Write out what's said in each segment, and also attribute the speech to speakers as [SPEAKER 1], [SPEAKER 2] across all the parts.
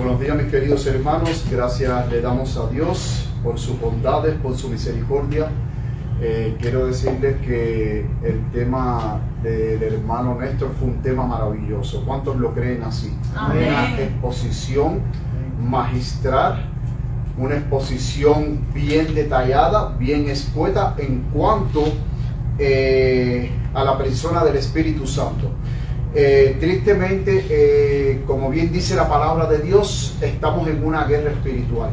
[SPEAKER 1] Buenos días, mis queridos hermanos. Gracias le damos a Dios por sus bondades, por su misericordia. Quiero decirles que el tema del hermano Néstor fue un tema maravilloso. ¿Cuántos lo creen así?
[SPEAKER 2] Amén.
[SPEAKER 1] Una exposición magistral, una exposición bien detallada, bien escueta en cuanto a la persona del Espíritu Santo. Tristemente, como bien dice la palabra de Dios, estamos en una guerra espiritual.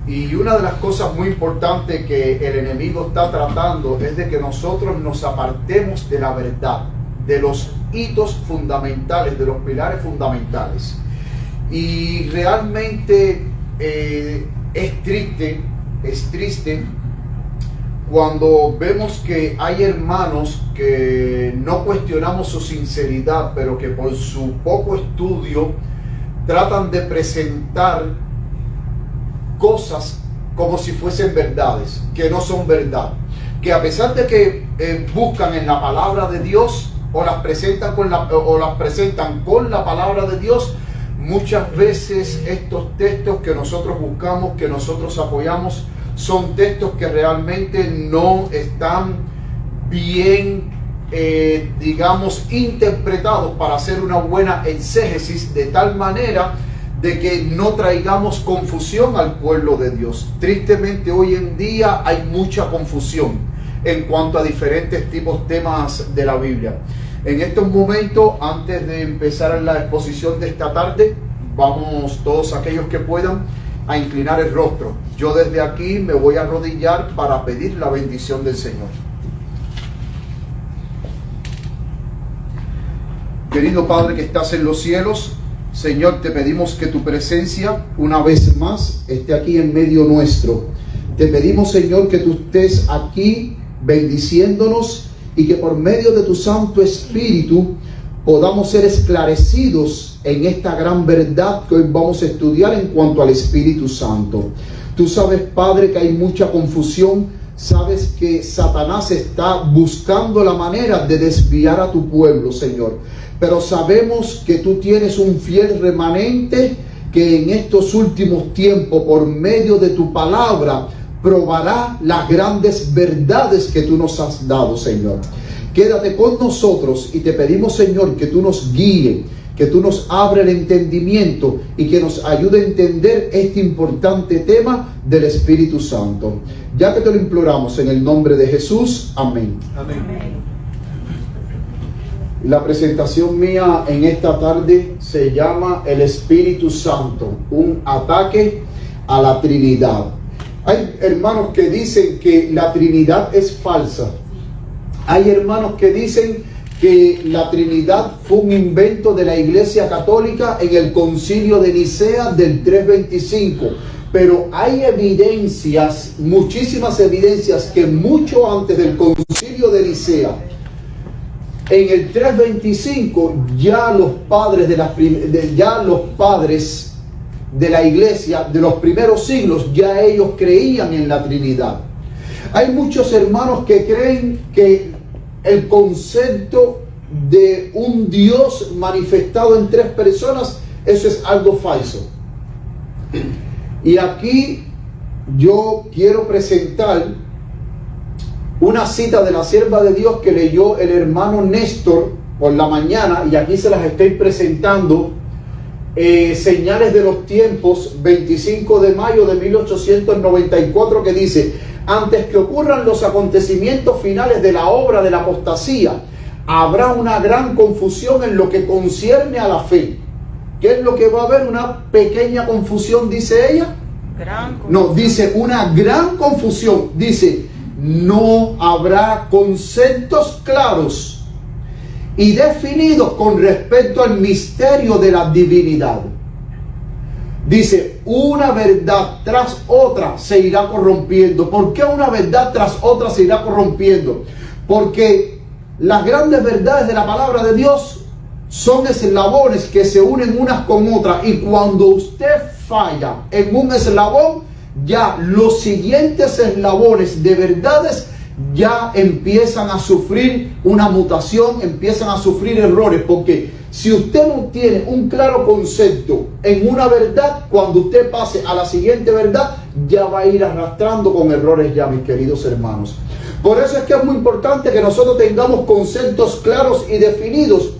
[SPEAKER 1] Y una de las cosas muy importantes que el enemigo está tratando es de que nosotros nos apartemos de la verdad, de los hitos fundamentales, de los pilares fundamentales. Y realmente es triste cuando vemos que hay hermanos que no cuestionamos su sinceridad, pero que por su poco estudio tratan de presentar cosas como si fuesen verdades, que no son verdad. Que a pesar de que buscan en la palabra de Dios o las presentan con la palabra de Dios, muchas veces estos textos que nosotros buscamos, que nosotros apoyamos, son textos que realmente no están bien, digamos, interpretados para hacer una buena exégesis, de tal manera de que no traigamos confusión al pueblo de Dios. Tristemente hoy en día hay mucha confusión en cuanto a diferentes temas de la Biblia. En estos momentos, antes de empezar la exposición de esta tarde, vamos todos aquellos que puedan a inclinar el rostro. Yo desde aquí me voy a arrodillar para pedir la bendición del Señor. Querido Padre que estás en los cielos, Señor, te pedimos que tu presencia una vez más esté aquí en medio nuestro. Te pedimos, Señor, que tú estés aquí bendiciéndonos y que por medio de tu Santo Espíritu podamos ser esclarecidos en esta gran verdad que hoy vamos a estudiar en cuanto al Espíritu Santo. Tú sabes, Padre, que hay mucha confusión. Sabes que Satanás está buscando la manera de desviar a tu pueblo, Señor. Pero sabemos que tú tienes un fiel remanente que en estos últimos tiempos, por medio de tu palabra, probará las grandes verdades que tú nos has dado, Señor. Quédate con nosotros y te pedimos, Señor, que tú nos guíes, que tú nos abres el entendimiento y que nos ayude a entender este importante tema del Espíritu Santo. Ya que te lo imploramos en el nombre de Jesús. Amén. Amén. Amén. La presentación mía en esta tarde se llama El Espíritu Santo, un ataque a la Trinidad. Hay hermanos que dicen que la Trinidad es falsa. Hay hermanos que dicen que la Trinidad fue un invento de la Iglesia Católica en el Concilio de Nicea del 325. Pero hay evidencias, muchísimas evidencias, que mucho antes del Concilio de Nicea, en el 325, ya los padres de la Iglesia de los primeros siglos, ya ellos creían en la Trinidad. Hay muchos hermanos que creen que el concepto de un Dios manifestado en tres personas, eso es algo falso. Y aquí yo quiero presentar una cita de la sierva de Dios que leyó el hermano Néstor por la mañana, y aquí se las estoy presentando. Señales de los tiempos, 25 de mayo de 1894, que dice: antes que ocurran los acontecimientos finales de la obra de la apostasía, habrá una gran confusión en lo que concierne a la fe. ¿Qué es lo que va a haber? Una pequeña confusión, dice ella. No, dice una gran confusión. Dice, no habrá conceptos claros y definidos con respecto al misterio de la divinidad. Dice, una verdad tras otra se irá corrompiendo. ¿Por qué una verdad tras otra se irá corrompiendo? Porque las grandes verdades de la palabra de Dios son eslabones que se unen unas con otras, y cuando usted falla en un eslabón, ya los siguientes eslabones de verdades ya empiezan a sufrir una mutación, empiezan a sufrir errores, porque si usted no tiene un claro concepto en una verdad, cuando usted pase a la siguiente verdad, ya va a ir arrastrando con errores ya, mis queridos hermanos. Por eso es que es muy importante que nosotros tengamos conceptos claros y definidos,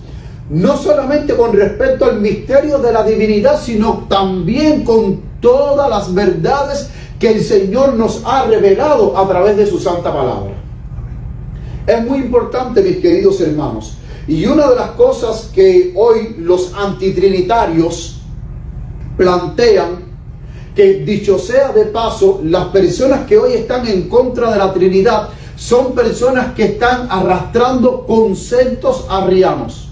[SPEAKER 1] no solamente con respecto al misterio de la divinidad, sino también con todas las verdades que el Señor nos ha revelado a través de su santa palabra. Es muy importante, mis queridos hermanos. Y una de las cosas que hoy los antitrinitarios plantean, que dicho sea de paso, las personas que hoy están en contra de la Trinidad son personas que están arrastrando conceptos arrianos.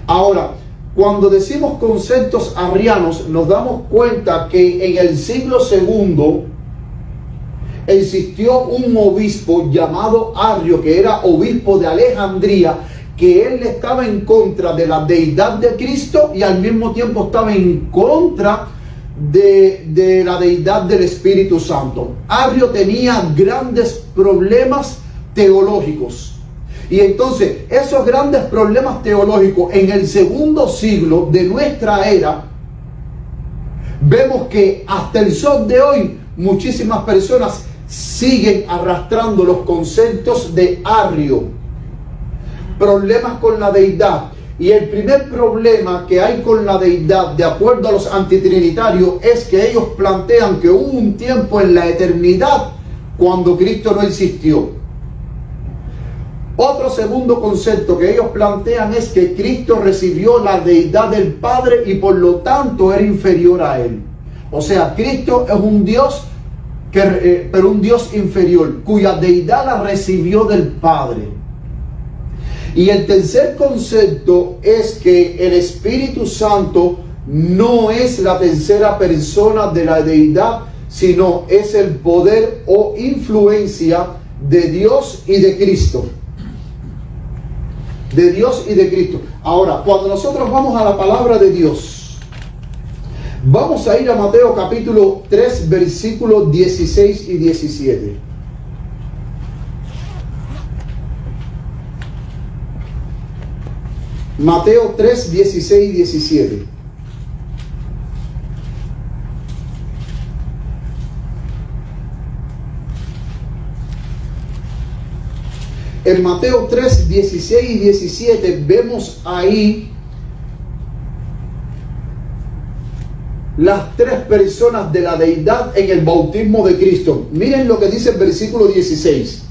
[SPEAKER 1] Ahora, cuando decimos conceptos arrianos, nos damos cuenta que en el siglo II existió un obispo llamado Arrio, que era obispo de Alejandría, que él estaba en contra de la deidad de Cristo y al mismo tiempo estaba en contra de la deidad del Espíritu Santo. Arrio tenía grandes problemas teológicos. Y entonces esos grandes problemas teológicos en el segundo siglo de nuestra era, vemos que hasta el sol de hoy muchísimas personas siguen arrastrando los conceptos de Arrio. Problemas con la deidad. Y el primer problema que hay con la deidad, de acuerdo a los antitrinitarios, es que ellos plantean que hubo un tiempo en la eternidad cuando Cristo no existió. Otro segundo concepto que ellos plantean es que Cristo recibió la deidad del Padre y por lo tanto era inferior a Él. O sea, Cristo es un Dios, pero un Dios inferior, cuya deidad la recibió del Padre. Y el tercer concepto es que el Espíritu Santo no es la tercera persona de la deidad, sino es el poder o influencia de Dios y de Cristo. De Dios y de Cristo. Ahora, cuando nosotros vamos a la palabra de Dios, vamos a ir a Mateo capítulo 3, versículos 16 y 17. Mateo 3, 16 y 17. En Mateo 3, 16 y 17 vemos ahí las tres personas de la deidad en el bautismo de Cristo. Miren lo que dice el versículo 16.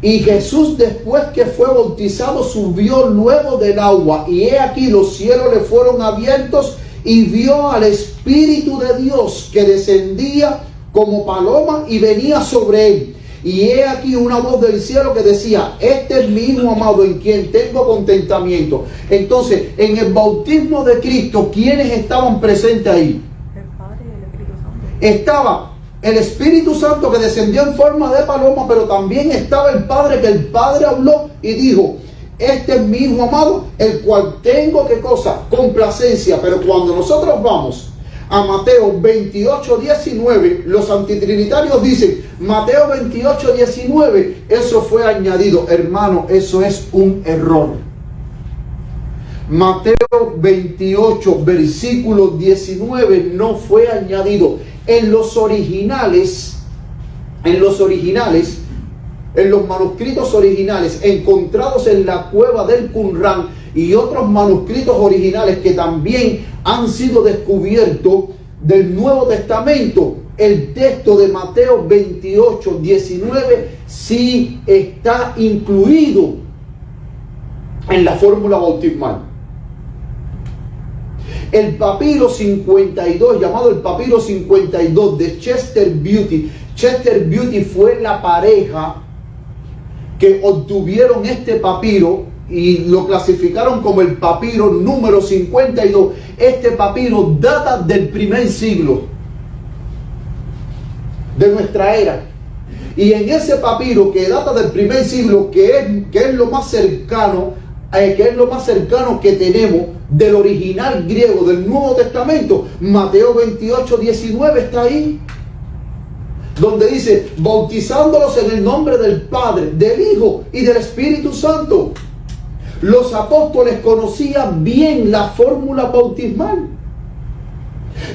[SPEAKER 1] Y Jesús, después que fue bautizado, subió luego del agua, y he aquí los cielos le fueron abiertos, y vio al Espíritu de Dios que descendía como paloma y venía sobre él. Y he aquí una voz del cielo que decía: este es mi Hijo amado, en quien tengo contentamiento. Entonces, en el bautismo de Cristo, ¿quiénes estaban presentes ahí?
[SPEAKER 2] El Padre y el Espíritu Santo.
[SPEAKER 1] Estaba el Espíritu Santo, que descendió en forma de paloma, pero también estaba el Padre, que el Padre habló y dijo: este es mi Hijo amado, el cual tengo, ¿qué cosa? Complacencia. Pero cuando nosotros vamos a Mateo 28, 19, los antitrinitarios dicen: Mateo 28, 19, eso fue añadido. Hermano, eso es un error. Mateo 28, versículo 19 no fue añadido. En los originales, en los manuscritos originales encontrados en la cueva del Qumran y otros manuscritos originales que también han sido descubiertos del Nuevo Testamento, el texto de Mateo 28, 19 sí está incluido en la fórmula bautismal. El papiro 52, llamado el papiro 52 de Chester Beatty. Chester Beatty fue la pareja que obtuvieron este papiro y lo clasificaron como el papiro número 52. Este papiro data del primer siglo de nuestra era. Y en ese papiro que data del primer siglo, que es lo más cercano, que tenemos del original griego del Nuevo Testamento, Mateo 28, 19 está ahí, donde dice: bautizándolos en el nombre del Padre, del Hijo y del Espíritu Santo. Los apóstoles conocían bien la fórmula bautismal.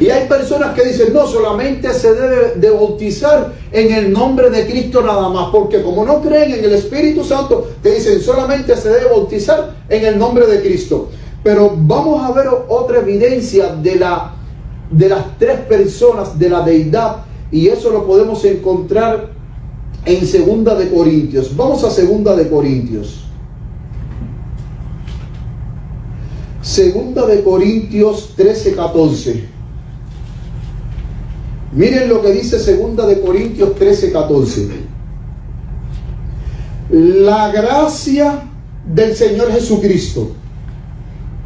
[SPEAKER 1] Y hay personas que dicen, no, solamente se debe de bautizar en el nombre de Cristo nada más, porque como no creen en el Espíritu Santo, te dicen, solamente se debe bautizar en el nombre de Cristo. Pero vamos a ver otra evidencia de las tres personas de la deidad, y eso lo podemos encontrar en 2 de Corintios. Vamos a 2 de Corintios. 2 de Corintios 13:14. Miren lo que dice 2 de Corintios 13:14. La gracia del Señor Jesucristo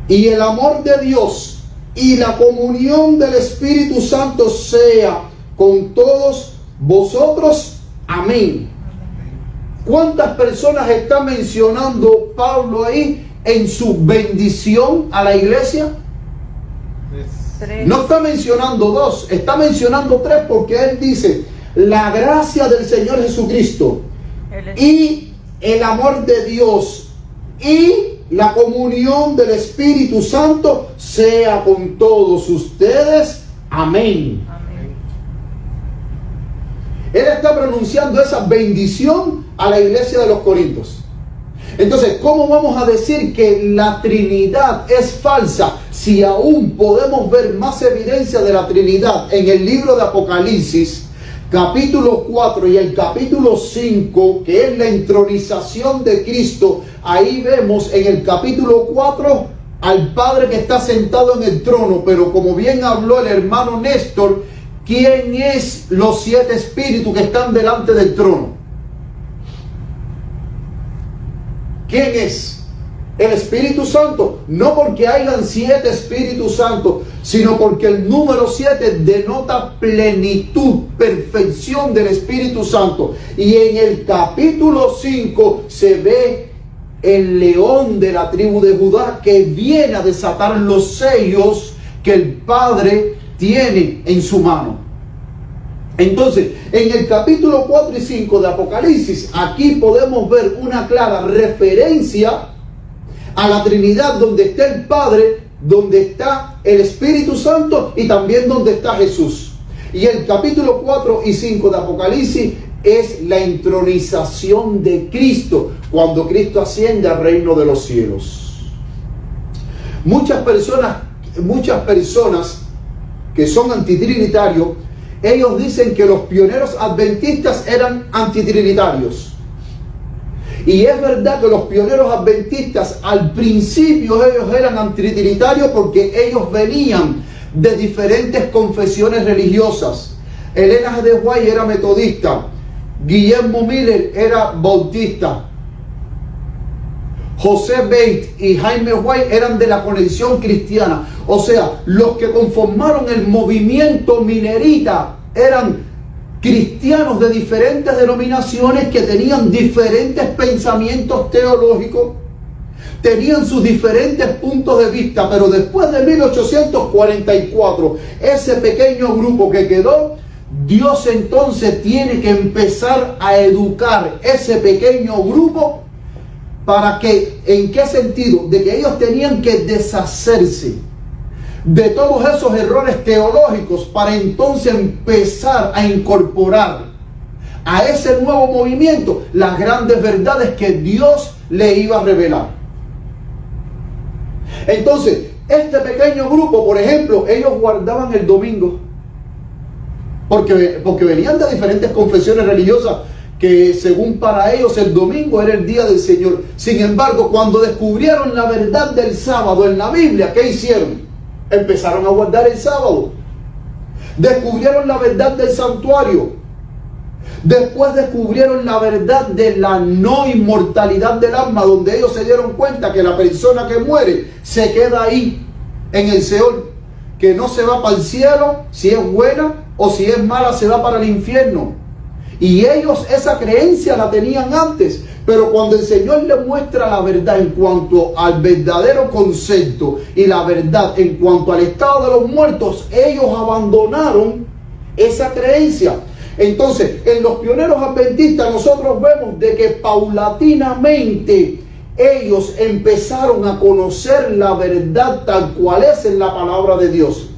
[SPEAKER 1] y el amor de Dios y la comunión del Espíritu Santo sea con todos vosotros. Amén. ¿Cuántas personas está mencionando Pablo ahí en su bendición a la iglesia?
[SPEAKER 2] 3.
[SPEAKER 1] No está mencionando 2, está mencionando 3, porque él dice, la gracia del Señor Jesucristo y el amor de Dios y la comunión del Espíritu Santo sea con todos ustedes. Amén.
[SPEAKER 2] Amén.
[SPEAKER 1] Él está pronunciando esa bendición a la iglesia de los Corintios. Entonces, ¿cómo vamos a decir que la Trinidad es falsa si aún podemos ver más evidencia de la Trinidad en el libro de Apocalipsis, capítulo 4 y el capítulo 5, que es la entronización de Cristo? Ahí vemos en el capítulo 4 al Padre que está sentado en el trono, pero como bien habló el hermano Néstor, ¿quién es los 7 espíritus que están delante del trono? ¿Quién es? El Espíritu Santo. No porque hayan 7 Espíritus Santos, sino porque el número 7 denota plenitud, perfección del Espíritu Santo. Y en el capítulo 5 se ve el león de la tribu de Judá que viene a desatar los sellos que el Padre tiene en su mano. Entonces, en el capítulo 4 y 5 de Apocalipsis, aquí podemos ver una clara referencia a la Trinidad, donde está el Padre, donde está el Espíritu Santo y también donde está Jesús. Y el capítulo 4 y 5 de Apocalipsis es la entronización de Cristo, cuando Cristo asciende al reino de los cielos. Muchas personas que son antitrinitarios, ellos dicen que los pioneros adventistas eran antitrinitarios. Y es verdad que los pioneros adventistas al principio ellos eran antitrinitarios porque ellos venían de diferentes confesiones religiosas. Elena G. de White era metodista, Guillermo Miller era bautista, José Bate y Jaime White eran de la Conexión Cristiana. O sea, los que conformaron el movimiento minerita eran cristianos de diferentes denominaciones que tenían diferentes pensamientos teológicos, tenían sus diferentes puntos de vista, pero después de 1844, ese pequeño grupo que quedó, Dios entonces tiene que empezar a educar ese pequeño grupo. ¿Para qué? ¿En qué sentido? De que ellos tenían que deshacerse de todos esos errores teológicos para entonces empezar a incorporar a ese nuevo movimiento las grandes verdades que Dios le iba a revelar. Entonces, este pequeño grupo, por ejemplo, ellos guardaban el domingo porque venían de diferentes confesiones religiosas que según para ellos el domingo era el día del Señor. Sin embargo, cuando descubrieron la verdad del sábado en la Biblia, ¿qué hicieron? Empezaron a guardar el sábado. Descubrieron la verdad del santuario. Después descubrieron la verdad de la no inmortalidad del alma, donde ellos se dieron cuenta que la persona que muere se queda ahí en el Seol, que no se va para el cielo si es buena, o si es mala se va para el infierno. Y ellos esa creencia la tenían antes, pero cuando el Señor les muestra la verdad en cuanto al verdadero concepto y la verdad en cuanto al estado de los muertos, ellos abandonaron esa creencia. Entonces, en los pioneros adventistas nosotros vemos de que paulatinamente ellos empezaron a conocer la verdad tal cual es en la palabra de Dios.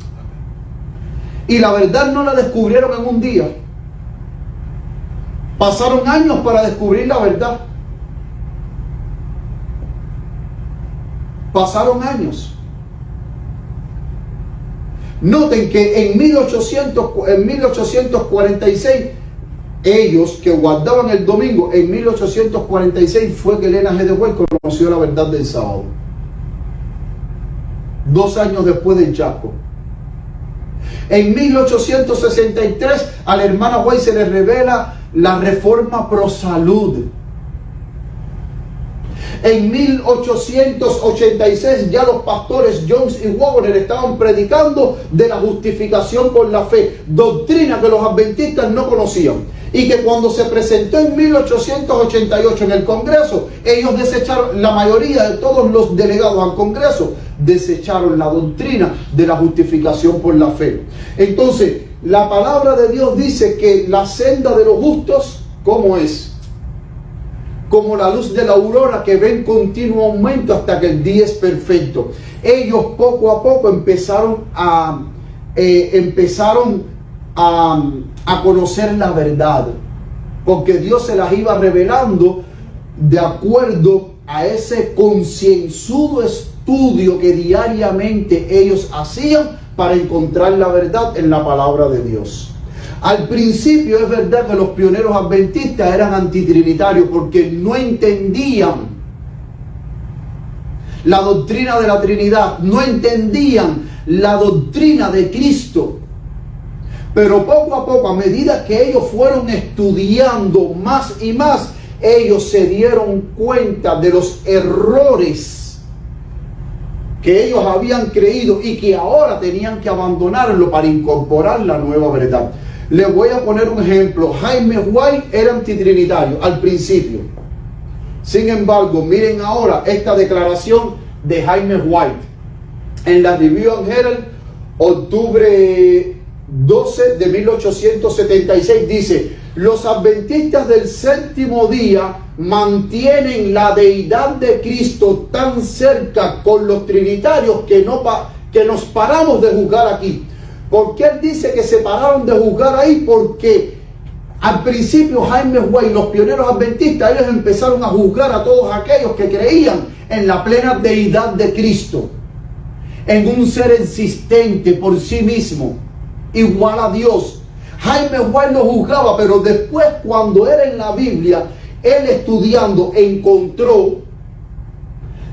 [SPEAKER 1] Y la verdad no la descubrieron en un día. Pasaron años para descubrir la verdad. Pasaron años. Noten que en 1846, ellos que guardaban el domingo, en 1846 fue que Elena G. de White conoció la verdad del sábado. 2 años después del chasco. En 1863 a la hermana White se le revela la reforma pro salud. En 1886 ya los pastores Jones y Wagner estaban predicando de la justificación por la fe, doctrina que los adventistas no conocían, y que cuando se presentó en 1888 en el Congreso, ellos desecharon, la mayoría de todos los delegados al Congreso desecharon la doctrina de la justificación por la fe. Entonces, la palabra de Dios dice que la senda de los justos, ¿cómo es? Como la luz de la aurora que ve en continuo aumento hasta que el día es perfecto. Ellos poco a poco empezaron a conocer la verdad, porque Dios se las iba revelando de acuerdo a ese concienzudo estudio que diariamente ellos hacían para encontrar la verdad en la palabra de Dios. Al principio es verdad que los pioneros adventistas eran antitrinitarios porque no entendían la doctrina de la Trinidad, no entendían la doctrina de Cristo. Pero poco a poco, a medida que ellos fueron estudiando más y más, ellos se dieron cuenta de los errores que ellos habían creído y que ahora tenían que abandonarlo para incorporar la nueva verdad. Les voy a poner un ejemplo. Jaime White era antitrinitario al principio. Sin embargo, miren ahora esta declaración de Jaime White en la Review and Herald, octubre 12 de 1876. Dice: los adventistas del séptimo día mantienen la deidad de Cristo tan cerca con los trinitarios que nos paramos de juzgar aquí. ¿Por qué él dice que se pararon de juzgar ahí? Porque al principio Jaime White, los pioneros adventistas, ellos empezaron a juzgar a todos aquellos que creían en la plena deidad de Cristo, en un ser existente por sí mismo, igual a Dios. Jaime White lo juzgaba, pero después, cuando era en la Biblia, él estudiando encontró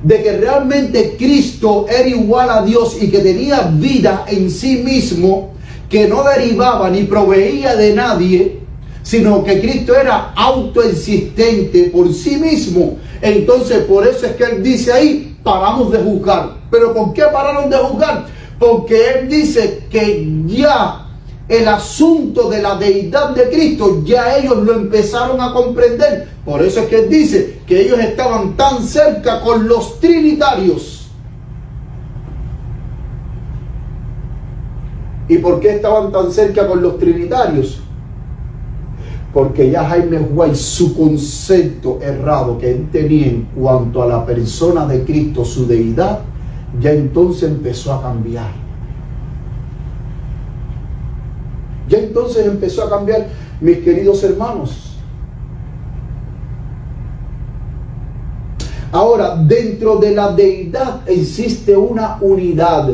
[SPEAKER 1] de que realmente Cristo era igual a Dios y que tenía vida en sí mismo, que no derivaba ni proveía de nadie, sino que Cristo era autoexistente por sí mismo. Entonces, por eso es que él dice ahí: paramos de juzgar. ¿Pero por qué pararon de juzgar? Porque él dice que ya el asunto de la deidad de Cristo, ya ellos lo empezaron a comprender. Por eso es que él dice que ellos estaban tan cerca con los trinitarios. ¿Y por qué estaban tan cerca con los trinitarios? Porque ya Jaime White, su concepto errado que él tenía en cuanto a la persona de Cristo, su deidad, ya entonces empezó a cambiar. Ya entonces empezó a cambiar, mis queridos hermanos. Ahora, dentro de la deidad existe una unidad.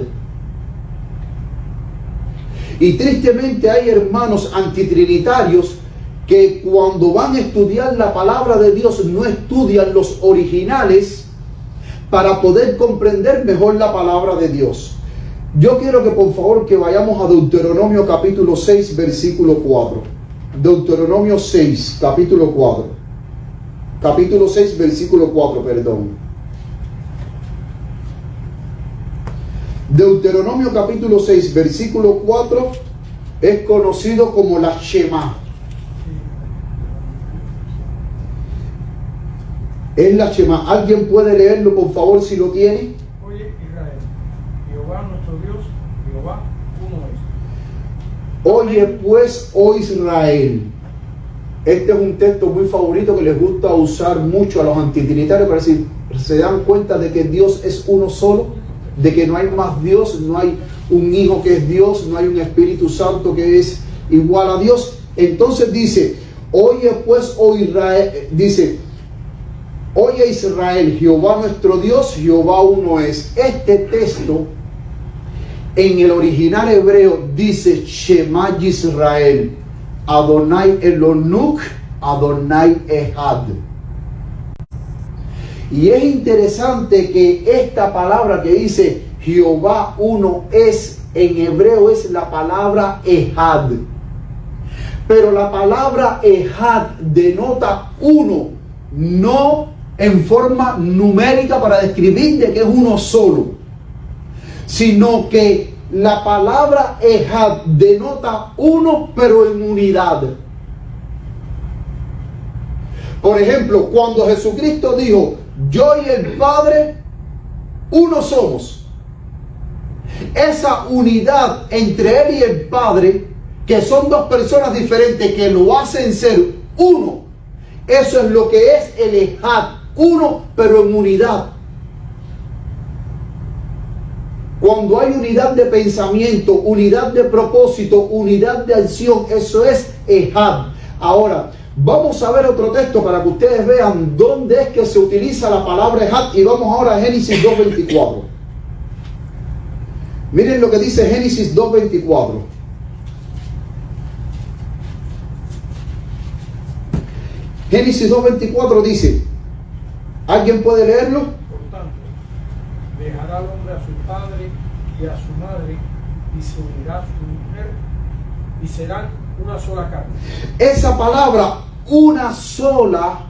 [SPEAKER 1] Y tristemente hay hermanos antitrinitarios que cuando van a estudiar la palabra de Dios no estudian los originales para poder comprender mejor la palabra de Dios. Yo quiero que por favor que vayamos a Deuteronomio capítulo 6, versículo 4. Deuteronomio 6, capítulo 4. Capítulo 6, versículo 4, perdón. Deuteronomio capítulo 6, versículo 4 es conocido como la Shema. Es la Shema. ¿Alguien puede leerlo por favor si lo tiene?
[SPEAKER 2] Oye Israel, Jehová nuestro Dios, Jehová uno es.
[SPEAKER 1] Oye pues, oh Israel. Este es un texto muy favorito que les gusta usar mucho a los antitrinitarios para decir: ¿Se dan cuenta de que Dios es uno solo? De que no hay más Dios, no hay un Hijo que es Dios, no hay un Espíritu Santo que es igual a Dios. Entonces dice, oye pues, oh Israel, dice, oye Israel, Jehová nuestro Dios, Jehová uno es. Este texto en el original hebreo dice Shema Yisrael, Adonai Elonuk, Adonai Ehad. Y es interesante que esta palabra que dice Jehová uno es, en hebreo es la palabra Ehad. Pero la palabra Ehad denota uno, no en forma numérica para describir de que es uno solo, sino que la palabra Ehad denota uno, pero en unidad. Por ejemplo, cuando Jesucristo dijo, yo y el Padre, uno somos. Esa unidad entre Él y el Padre, que son dos personas diferentes que lo hacen ser uno, eso es lo que es el Ehad, uno pero en unidad. Cuando hay unidad de pensamiento, unidad de propósito, unidad de acción, eso es Ehad. Ahora, vamos a ver otro texto para que ustedes vean dónde es que se utiliza la palabra Ehad, y vamos ahora a Génesis 2:24. Miren lo que dice Génesis 2:24. Génesis 2:24 dice, ¿alguien puede leerlo?
[SPEAKER 2] Por tanto, dejará al hombre a su padre y a su madre, y se unirá a su mujer, y serán una sola carne.
[SPEAKER 1] Esa palabra, una sola,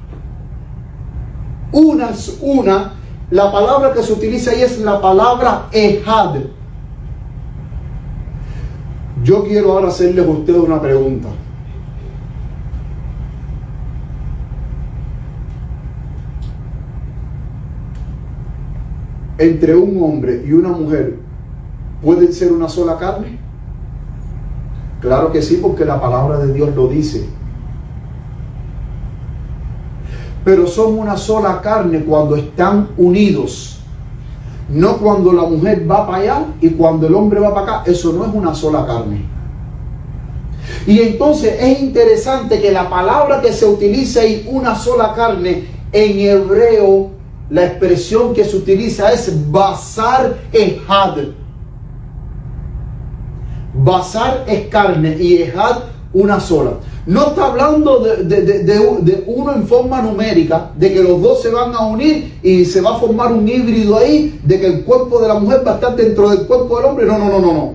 [SPEAKER 1] la palabra que se utiliza ahí es la palabra Ehad. Yo quiero ahora hacerles a ustedes una pregunta. Entre un hombre y una mujer, ¿pueden ser una sola carne? Claro que sí, porque la palabra de Dios lo dice. Pero son una sola carne cuando están unidos. No cuando la mujer va para allá y cuando el hombre va para acá. Eso no es una sola carne. Y entonces es interesante que la palabra que se utiliza ahí, una sola carne, en hebreo, la expresión que se utiliza es Basar Ehad. Basar es carne y Ehad una sola. No está hablando de uno en forma numérica, de que los dos se van a unir y se va a formar un híbrido ahí, de que el cuerpo de la mujer va a estar dentro del cuerpo del hombre. No.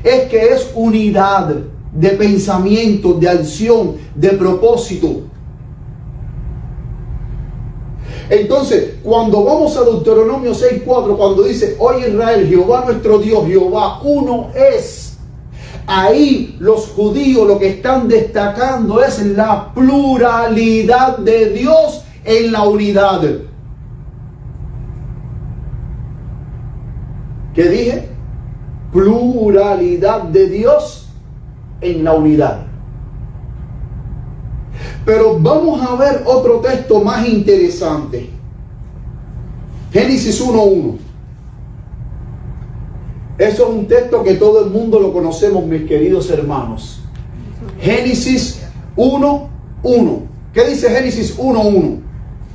[SPEAKER 1] Es que es unidad de pensamiento, de acción, de propósito. Entonces, cuando vamos a Deuteronomio 6:4, cuando dice, oye Israel, Jehová nuestro Dios, Jehová uno es, ahí los judíos lo que están destacando es la pluralidad de Dios en la unidad. ¿Qué dije? Pluralidad de Dios en la unidad. Pero vamos a ver otro texto más interesante. Génesis 1:1. Eso es un texto que todo el mundo lo conocemos, mis queridos hermanos. Génesis 1:1. ¿Qué dice Génesis 1:1?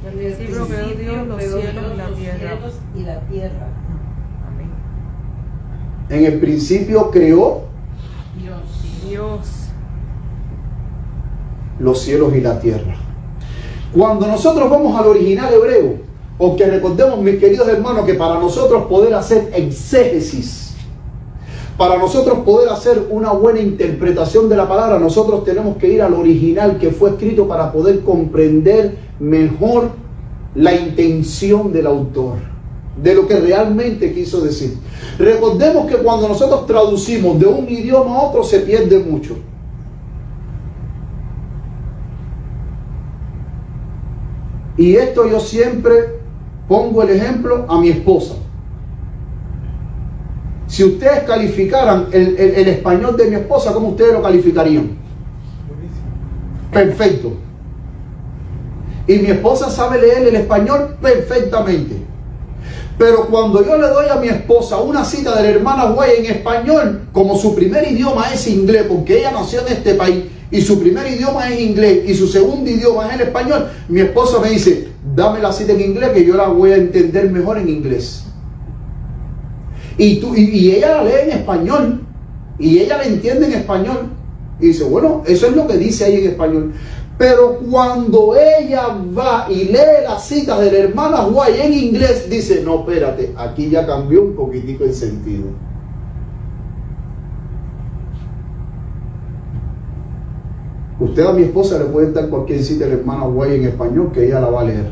[SPEAKER 3] En el principio creó Dios los cielos y la tierra. Amén.
[SPEAKER 1] En el principio creó
[SPEAKER 3] Dios
[SPEAKER 1] los cielos y la tierra. Cuando nosotros vamos al original hebreo, porque recordemos, mis queridos hermanos, que para nosotros poder hacer exégesis, para nosotros poder hacer una buena interpretación de la palabra, nosotros tenemos que ir al original que fue escrito para poder comprender mejor la intención del autor, de lo que realmente quiso decir. Recordemos que cuando nosotros traducimos de un idioma a otro se pierde mucho. Y esto yo siempre pongo el ejemplo a mi esposa. Si ustedes calificaran el español de mi esposa, ¿cómo ustedes lo calificarían? Perfecto. Y mi esposa sabe leer el español perfectamente. Pero cuando yo le doy a mi esposa una cita de la hermana White en español, como su primer idioma es inglés, porque ella nació en este país y su primer idioma es inglés y su segundo idioma es el español, mi esposa me dice, dame la cita en inglés que yo la voy a entender mejor en inglés. Y ella la lee en español y ella la entiende en español y dice, bueno, eso es lo que dice ahí en español. Pero cuando ella va y lee las citas de la hermana White en inglés, dice, no, espérate, aquí ya cambió un poquitico el sentido. Usted a mi esposa le puede dar cualquier cita de la hermana White en español que ella la va a leer.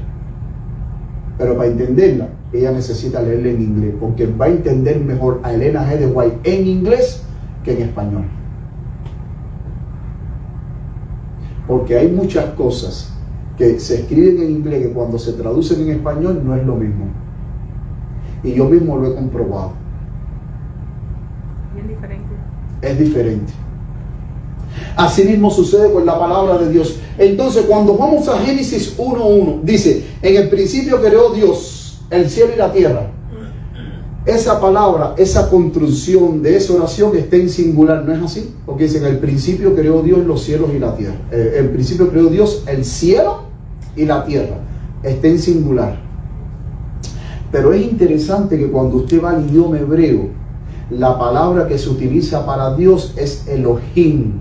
[SPEAKER 1] Pero para entenderla, ella necesita leerla en inglés, porque va a entender mejor a Elena G. de White en inglés que en español. Porque hay muchas cosas que se escriben en inglés que cuando se traducen en español no es lo mismo. Y yo mismo lo he comprobado.
[SPEAKER 3] Bien diferente.
[SPEAKER 1] Es diferente. Así mismo sucede con la palabra de Dios. Entonces, cuando vamos a Génesis 1:1, dice, en el principio creó Dios el cielo y la tierra. Esa palabra, esa construcción de esa oración está en singular, ¿no es así? Porque dice, en el principio creó Dios los cielos y la tierra. En el principio creó Dios el cielo y la tierra. Está en singular. Pero es interesante que cuando usted va al idioma hebreo, la palabra que se utiliza para Dios es Elohim.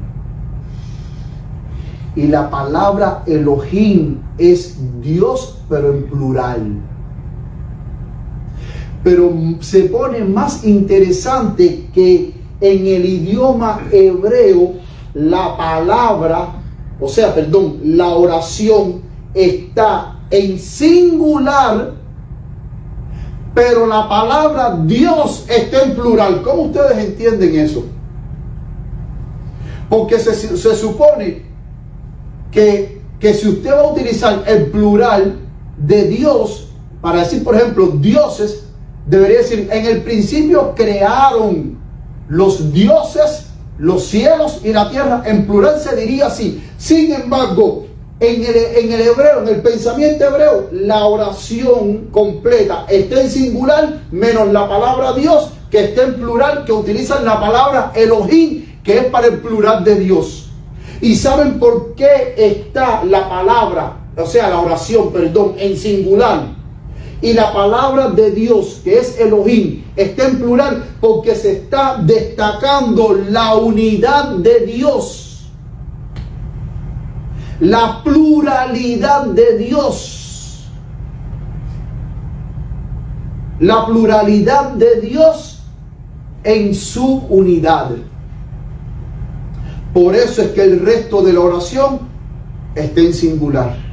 [SPEAKER 1] Y la palabra Elohim es Dios, pero en plural. Pero se pone más interesante que en el idioma hebreo la palabra, la oración está en singular, pero la palabra Dios está en plural. ¿Cómo ustedes entienden eso? Porque se supone que si usted va a utilizar el plural de Dios para decir, por ejemplo, dioses, debería decir, en el principio crearon los dioses, los cielos y la tierra. En plural se diría así. Sin embargo, en el hebreo, en el pensamiento hebreo, la oración completa está en singular, menos la palabra Dios, que está en plural, que utilizan la palabra Elohim, que es para el plural de Dios. ¿Y saben por qué está la palabra, la oración, en singular? Y la palabra de Dios, que es Elohim, está en plural porque se está destacando la unidad de Dios, la pluralidad de Dios, la pluralidad de Dios en su unidad. Por eso es que el resto de la oración está en singular.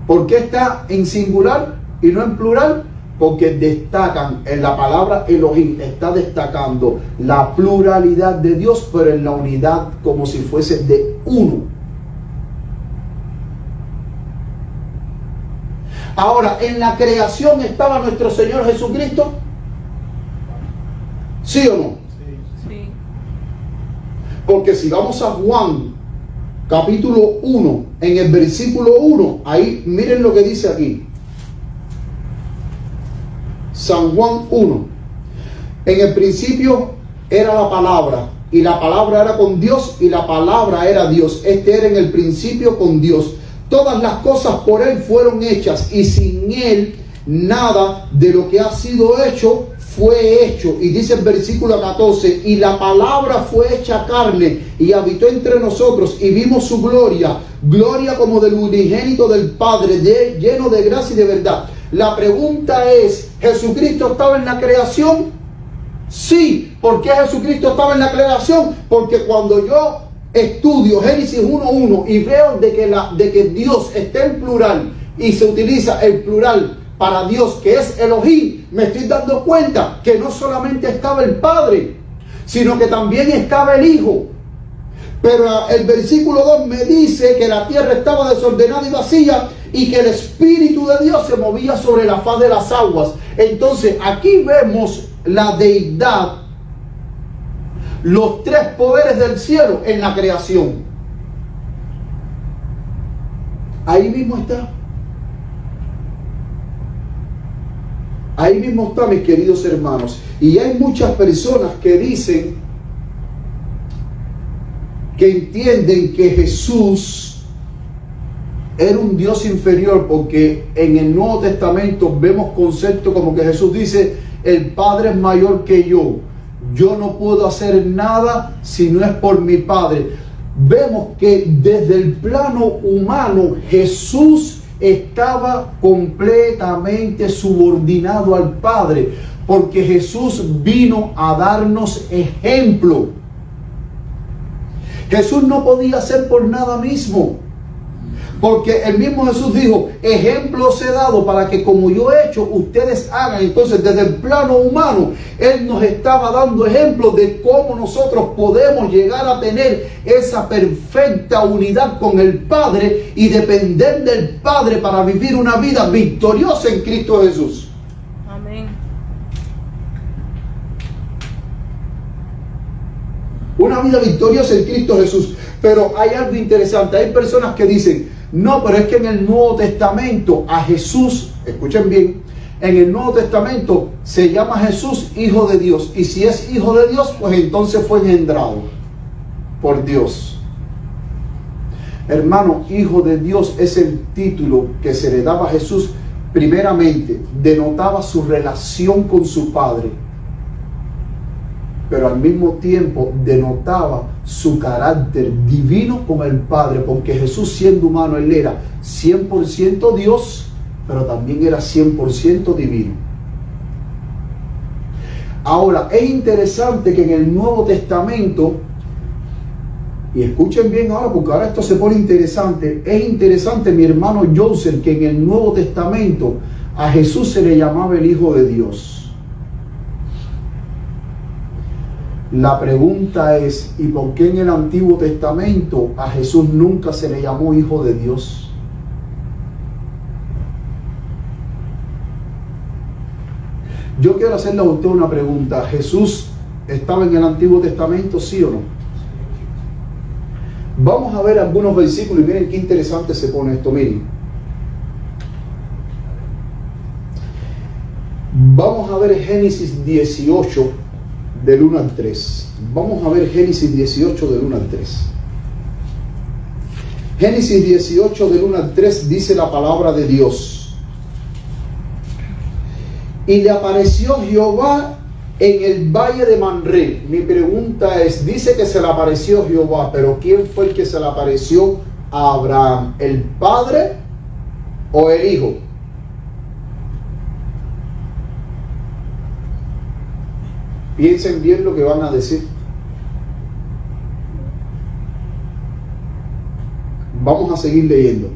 [SPEAKER 1] ¿Por qué está en singular y no en plural? Porque destacan en la palabra Elohim, está destacando la pluralidad de Dios, pero en la unidad como si fuese de uno. Ahora, ¿en la creación estaba nuestro Señor Jesucristo? ¿Sí o no?
[SPEAKER 3] Sí.
[SPEAKER 1] Porque si vamos a Juan capítulo 1, en el versículo 1, ahí miren lo que dice aquí. San Juan 1. En el principio era la palabra, y la palabra era con Dios, y la palabra era Dios. Este era en el principio con Dios. Todas las cosas por Él fueron hechas, y sin Él nada de lo que ha sido hecho fue hecho. Y dice el versículo 14, y la palabra fue hecha carne y habitó entre nosotros, y vimos su gloria, gloria como del unigénito del Padre, lleno de gracia y de verdad. La pregunta es, ¿Jesucristo estaba en la creación? Sí. ¿Por qué Jesucristo estaba en la creación? Porque cuando yo estudio Génesis 1:1 y veo de que Dios está en plural y se utiliza el plural para Dios, que es Elohim, me estoy dando cuenta que no solamente estaba el Padre, sino que también estaba el Hijo. Pero el versículo 2 me dice que la tierra estaba desordenada y vacía y que el Espíritu de Dios se movía sobre la faz de las aguas. Entonces aquí vemos la deidad, los tres poderes del cielo en la creación. Ahí mismo está. Ahí mismo está, mis queridos hermanos. Y hay muchas personas que dicen, que entienden que Jesús era un Dios inferior, porque en el Nuevo Testamento vemos conceptos como que Jesús dice, el Padre es mayor que yo no puedo hacer nada si no es por mi Padre. Vemos que desde el plano humano Jesús estaba completamente subordinado al Padre, porque Jesús vino a darnos ejemplo. Jesús no podía hacer por nada mismo, porque el mismo Jesús dijo, ejemplo os he dado para que como yo he hecho, ustedes hagan. Entonces, desde el plano humano, Él nos estaba dando ejemplos de cómo nosotros podemos llegar a tener esa perfecta unidad con el Padre y depender del Padre para vivir una vida victoriosa en Cristo Jesús.
[SPEAKER 3] Amén.
[SPEAKER 1] Una vida victoriosa en Cristo Jesús. Pero hay algo interesante. Hay personas que dicen, no, pero es que en el Nuevo Testamento a Jesús, escuchen bien, en el Nuevo Testamento se llama Jesús Hijo de Dios. Y si es Hijo de Dios, pues entonces fue engendrado por Dios. Hermano, Hijo de Dios es el título que se le daba a Jesús. Primeramente, denotaba su relación con su Padre, pero al mismo tiempo denotaba su carácter divino con el Padre, porque Jesús, siendo humano, Él era 100% Dios, pero también era 100% divino. Ahora, es interesante que en el Nuevo Testamento, y escuchen bien ahora, porque ahora esto se pone interesante, es interesante, mi hermano Joseph, que en el Nuevo Testamento a Jesús se le llamaba el Hijo de Dios. La pregunta es, ¿y por qué en el Antiguo Testamento a Jesús nunca se le llamó Hijo de Dios? Yo quiero hacerle a usted una pregunta. ¿Jesús estaba en el Antiguo Testamento, sí o no? Vamos a ver algunos versículos y miren qué interesante se pone esto. Miren, vamos a ver Génesis 18 del 1 al 3. Vamos a ver Génesis 18 del 1 al 3. Génesis 18 del 1 al 3 dice la palabra de Dios. Y le apareció Jehová en el valle de Manré. Mi pregunta es, dice que se le apareció Jehová, pero ¿quién fue el que se le apareció a Abraham? ¿El padre o el hijo? Piensen bien lo que van a decir. Vamos a seguir leyendo.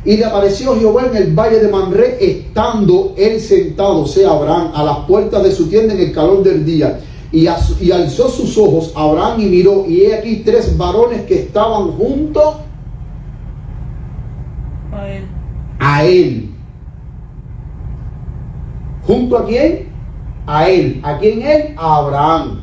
[SPEAKER 1] Y le apareció Jehová en el valle de Manré, estando él sentado, o sea, Abraham, a las puertas de su tienda en el calor del día. Y alzó sus ojos Abraham y miró, y he aquí 3 varones que estaban junto a él. ¿Junto a quién? A él. ¿A quién él? A Abraham.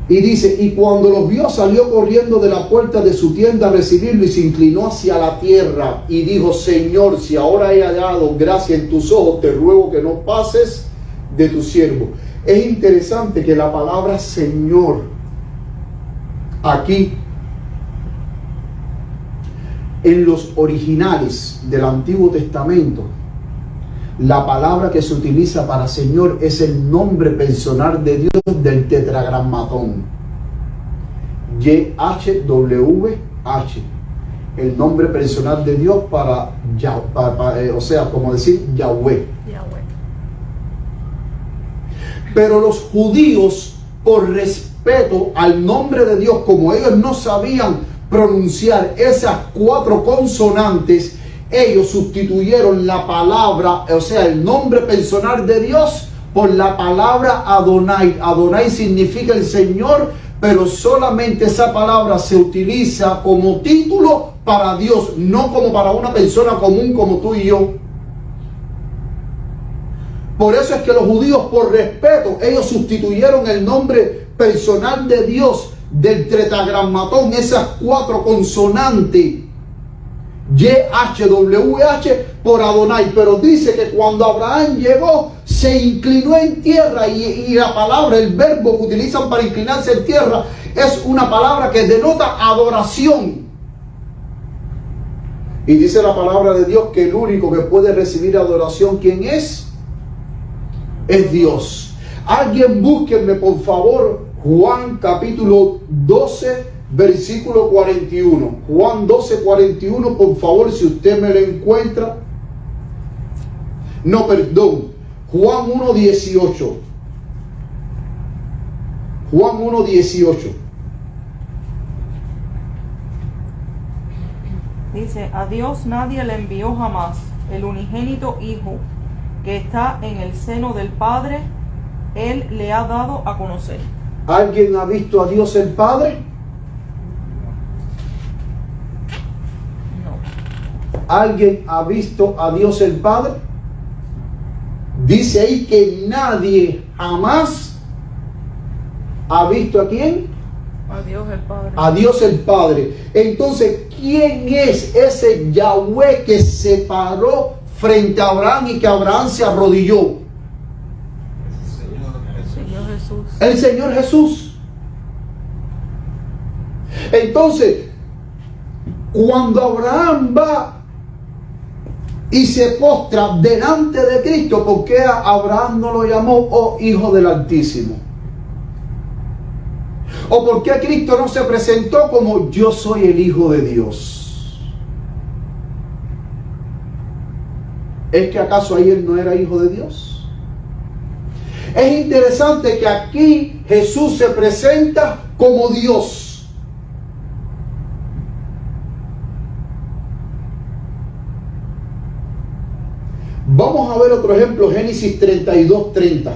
[SPEAKER 1] Y dice, y cuando los vio, salió corriendo de la puerta de su tienda a recibirlo y se inclinó hacia la tierra y dijo, Señor, si ahora he hallado gracia en tus ojos, te ruego que no pases de tu siervo. Es interesante que la palabra Señor aquí en los originales del Antiguo Testamento, la palabra que se utiliza para Señor es el nombre personal de Dios del tetragramatón. YHWH. El nombre personal de Dios para o sea, como decir Yahweh. Pero los judíos, por respeto al nombre de Dios, como ellos no sabían pronunciar esas 4 consonantes, ellos sustituyeron la palabra, o sea, el nombre personal de Dios por la palabra Adonai. Adonai significa el Señor, pero solamente esa palabra se utiliza como título para Dios, no como para una persona común como tú y yo. Por eso es que los judíos, por respeto, ellos sustituyeron el nombre personal de Dios del tetragramatón, esas 4 consonantes, YHWH por Adonai. Pero dice que cuando Abraham llegó, se inclinó en tierra, y la palabra, el verbo que utilizan para inclinarse en tierra, es una palabra que denota adoración. Y dice la palabra de Dios que el único que puede recibir adoración, ¿quién es? Es Dios. Alguien búsquenme por favor Juan capítulo 12, versículo 41. Juan 12, 41, por favor, si usted me lo encuentra. No, perdón. Juan 1, 18. Juan 1, 18.
[SPEAKER 3] Dice, a Dios nadie le envió jamás, el unigénito Hijo, que está en el seno del Padre, Él le ha dado a conocer.
[SPEAKER 1] ¿Alguien ha visto a Dios el Padre?
[SPEAKER 3] No.
[SPEAKER 1] ¿Alguien ha visto a Dios el Padre? Dice ahí que nadie jamás ha visto ¿a quién?
[SPEAKER 3] A Dios el Padre.
[SPEAKER 1] A Dios el Padre. Entonces, ¿quién es ese Yahweh que se paró frente a Abraham y que Abraham se arrodilló?
[SPEAKER 3] Señor Jesús.
[SPEAKER 1] El Señor Jesús. Entonces, cuando Abraham va y se postra delante de Cristo, ¿por qué Abraham no lo llamó oh Hijo del Altísimo? ¿O por qué Cristo no se presentó como yo soy el Hijo de Dios? ¿Es que acaso ahí él no era hijo de Dios? Es interesante que aquí Jesús se presenta como Dios. Vamos a ver otro ejemplo, Génesis 32:30.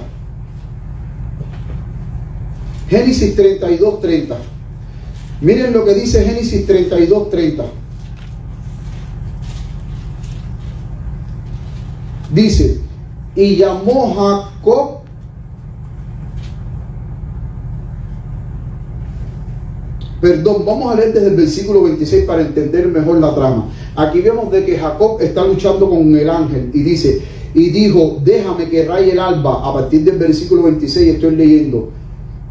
[SPEAKER 1] Génesis 32:30. Miren lo que dice Génesis 32:30. Dice, y llamó Jacob Perdón, vamos a leer desde el versículo 26 para entender mejor la trama. Aquí vemos de que Jacob está luchando con el ángel y dice, y dijo, déjame que raye el alba. A partir del versículo 26 estoy leyendo.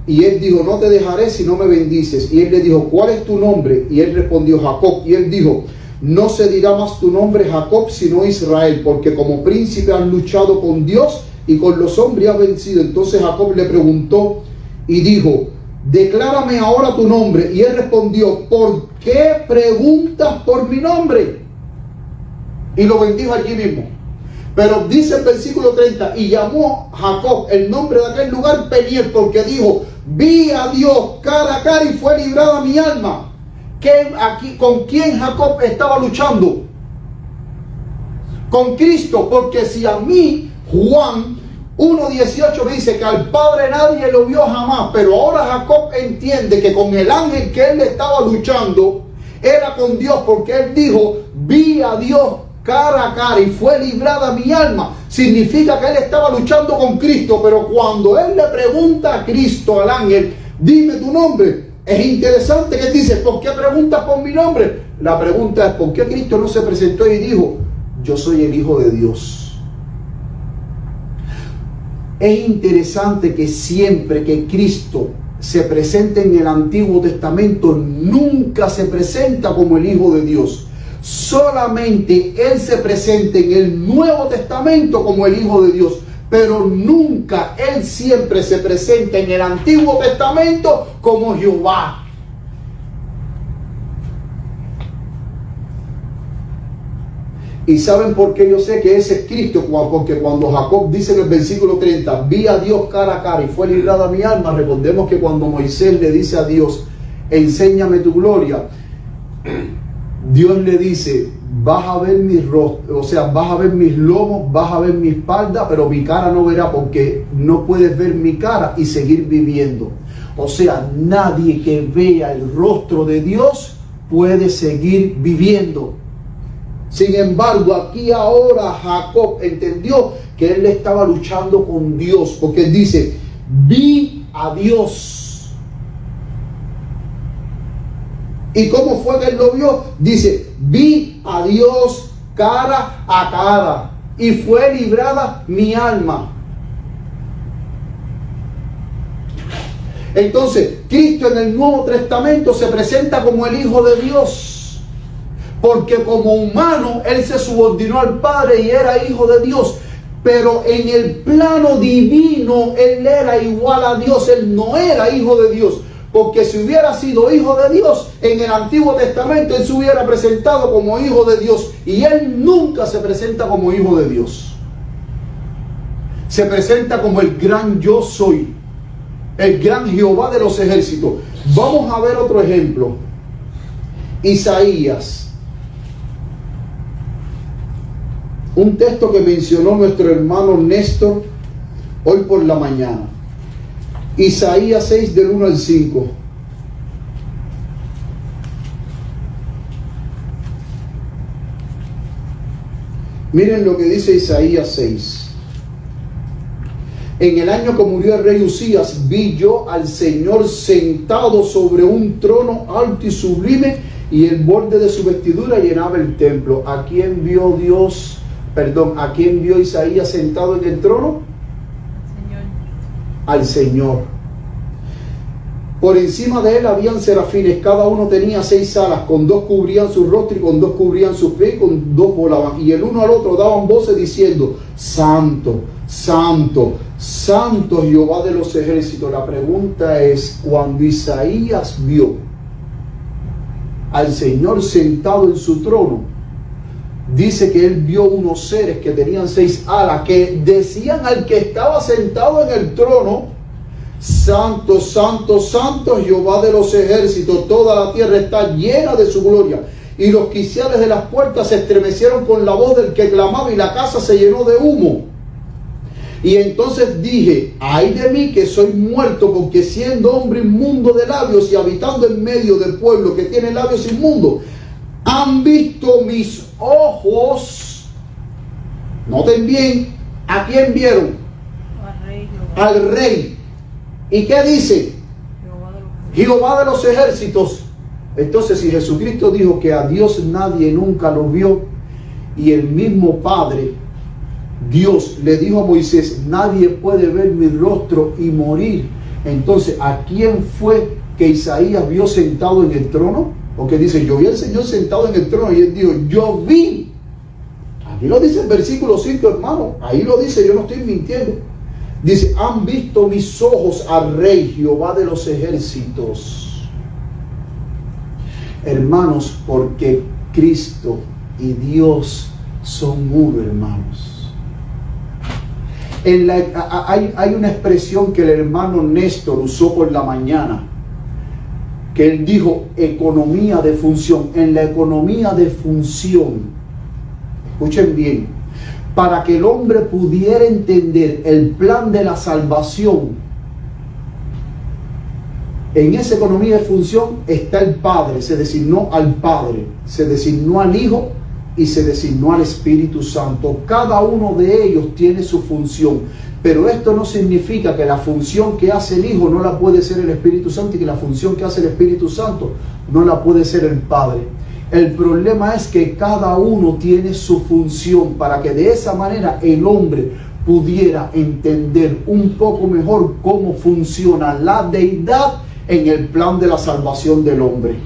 [SPEAKER 1] Y él dijo, no te dejaré si no me bendices. Y él le dijo, ¿cuál es tu nombre? Y él respondió, Jacob. Y él dijo, no se dirá más tu nombre Jacob, sino Israel, porque como príncipe has luchado con Dios y con los hombres has vencido. Entonces Jacob le preguntó y dijo, declárame ahora tu nombre. Y él respondió, ¿por qué preguntas por mi nombre? Y lo bendijo allí mismo. Pero dice el versículo 30, y llamó Jacob el nombre de aquel lugar Peniel, porque dijo, vi a Dios cara a cara y fue librada mi alma. ¿Con quién Jacob estaba luchando? Con Cristo, porque si a mí, Juan 1:18 dice que al Padre nadie lo vio jamás, pero ahora Jacob entiende que con el ángel que él estaba luchando era con Dios, porque él dijo, vi a Dios cara a cara y fue librada mi alma. Significa que él estaba luchando con Cristo, pero cuando él le pregunta a Cristo, al ángel, dime tu nombre, es interesante que dice, ¿por qué preguntas por mi nombre? La pregunta es, ¿por qué Cristo no se presentó y dijo, yo soy el Hijo de Dios? Es interesante que siempre que Cristo se presenta en el Antiguo Testamento, nunca se presenta como el Hijo de Dios. Solamente Él se presenta en el Nuevo Testamento como el Hijo de Dios, pero nunca, Él siempre se presenta en el Antiguo Testamento como Jehová. ¿Y saben por qué yo sé que ese es Cristo? Porque cuando Jacob dice en el versículo 30, vi a Dios cara a cara y fue librada mi alma, recordemos que cuando Moisés le dice a Dios, enséñame tu gloria, Dios le dice, vas a ver mi rostro, o sea, vas a ver mis lomos, vas a ver mi espalda, pero mi cara no verá, porque no puedes ver mi cara y seguir viviendo. O sea, nadie que vea el rostro de Dios puede seguir viviendo. Sin embargo, aquí ahora Jacob entendió que él estaba luchando con Dios, porque él dice, vi a Dios. ¿Y cómo fue que él lo vio? Dice, vi a Dios cara a cara y fue librada mi alma. Entonces, Cristo en el Nuevo Testamento se presenta como el Hijo de Dios, porque como humano Él se subordinó al Padre y era Hijo de Dios. Pero en el plano divino Él era igual a Dios, Él no era Hijo de Dios. Porque si hubiera sido Hijo de Dios, en el Antiguo Testamento Él se hubiera presentado como Hijo de Dios. Y Él nunca se presenta como Hijo de Dios. Se presenta como el gran yo soy, el gran Jehová de los ejércitos. Vamos a ver otro ejemplo. Isaías. Un texto que mencionó nuestro hermano Néstor hoy por la mañana. Isaías 6 del 1 al 5. Miren lo que dice Isaías 6. En el año que murió el rey Usías, vi yo al Señor sentado sobre un trono alto y sublime, y el borde de su vestidura llenaba el templo. ¿A quién vio Dios? ¿A quién vio Isaías sentado en el trono?
[SPEAKER 3] Señor.
[SPEAKER 1] Al Señor. Por encima de él habían serafines, cada uno tenía 6 alas, con 2 cubrían su rostro y con 2 cubrían sus pies, y con 2 volaban. Y el uno al otro daban voces diciendo, Santo, Santo, Santo Jehová de los ejércitos. La pregunta es, cuando Isaías vio al Señor sentado en su trono, dice que él vio unos seres que tenían 6 alas, que decían al que estaba sentado en el trono, Santo, Santo, Santo Jehová de los ejércitos, toda la tierra está llena de su gloria. Y los quiciales de las puertas se estremecieron con la voz del que clamaba, y la casa se llenó de humo. Y entonces dije, ay de mí que soy muerto, porque siendo hombre inmundo de labios y habitando en medio del pueblo que tiene labios inmundos, han visto mis ojos. Noten bien, ¿a quién vieron? Al rey. ¿Y qué dice? Jehová de los ejércitos. Entonces, si Jesucristo dijo que a Dios nadie nunca lo vio, y el mismo Padre, Dios, le dijo a Moisés, nadie puede ver mi rostro y morir. Entonces, ¿a quién fue que Isaías vio sentado en el trono? Porque dice, yo vi al Señor sentado en el trono, y él dijo, yo vi. Aquí lo dice el versículo 5, hermano. Ahí lo dice, yo no estoy mintiendo. Dice, han visto mis ojos al Rey, Jehová de los ejércitos. Hermanos, porque Cristo y Dios son uno, hermanos. Hay una expresión que el hermano Néstor usó por la mañana, que él dijo, economía de función. En la economía de función, escuchen bien, para que el hombre pudiera entender el plan de la salvación, en esa economía de función está el Padre. Se designó al Padre, se designó al Hijo y se designó al Espíritu Santo. Cada uno de ellos tiene su función, pero esto no significa que la función que hace el Hijo no la puede ser el Espíritu Santo, y que la función que hace el Espíritu Santo no la puede ser el Padre. El problema es que cada uno tiene su función, para que de esa manera el hombre pudiera entender un poco mejor cómo funciona la deidad en el plan de la salvación del hombre.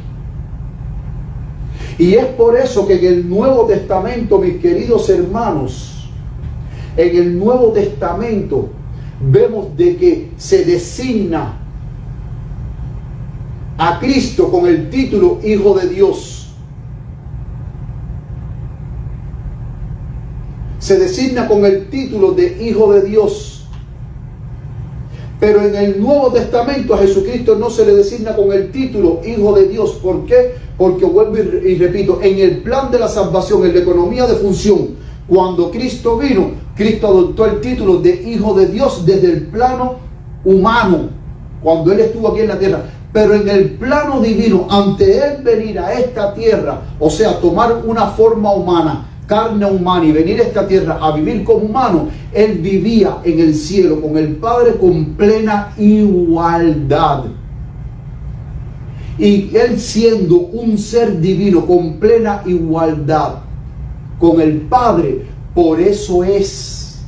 [SPEAKER 1] Y es por eso que en el Nuevo Testamento, mis queridos hermanos, en el Nuevo Testamento vemos de que se designa a Cristo con el título Hijo de Dios. Se designa con el título de Hijo de Dios. Pero en el Nuevo Testamento a Jesucristo no se le designa con el título Hijo de Dios. ¿Por qué? Porque vuelvo y repito, en el plan de la salvación, en la economía de función, cuando Cristo vino, Cristo adoptó el título de Hijo de Dios desde el plano humano, cuando Él estuvo aquí en la tierra. Pero en el plano divino, ante Él venir a esta tierra, o sea, tomar una forma humana, carne humana, y venir a esta tierra a vivir como humano, Él vivía en el cielo con el Padre con plena igualdad. Y él, siendo un ser divino con plena igualdad con el Padre, por eso es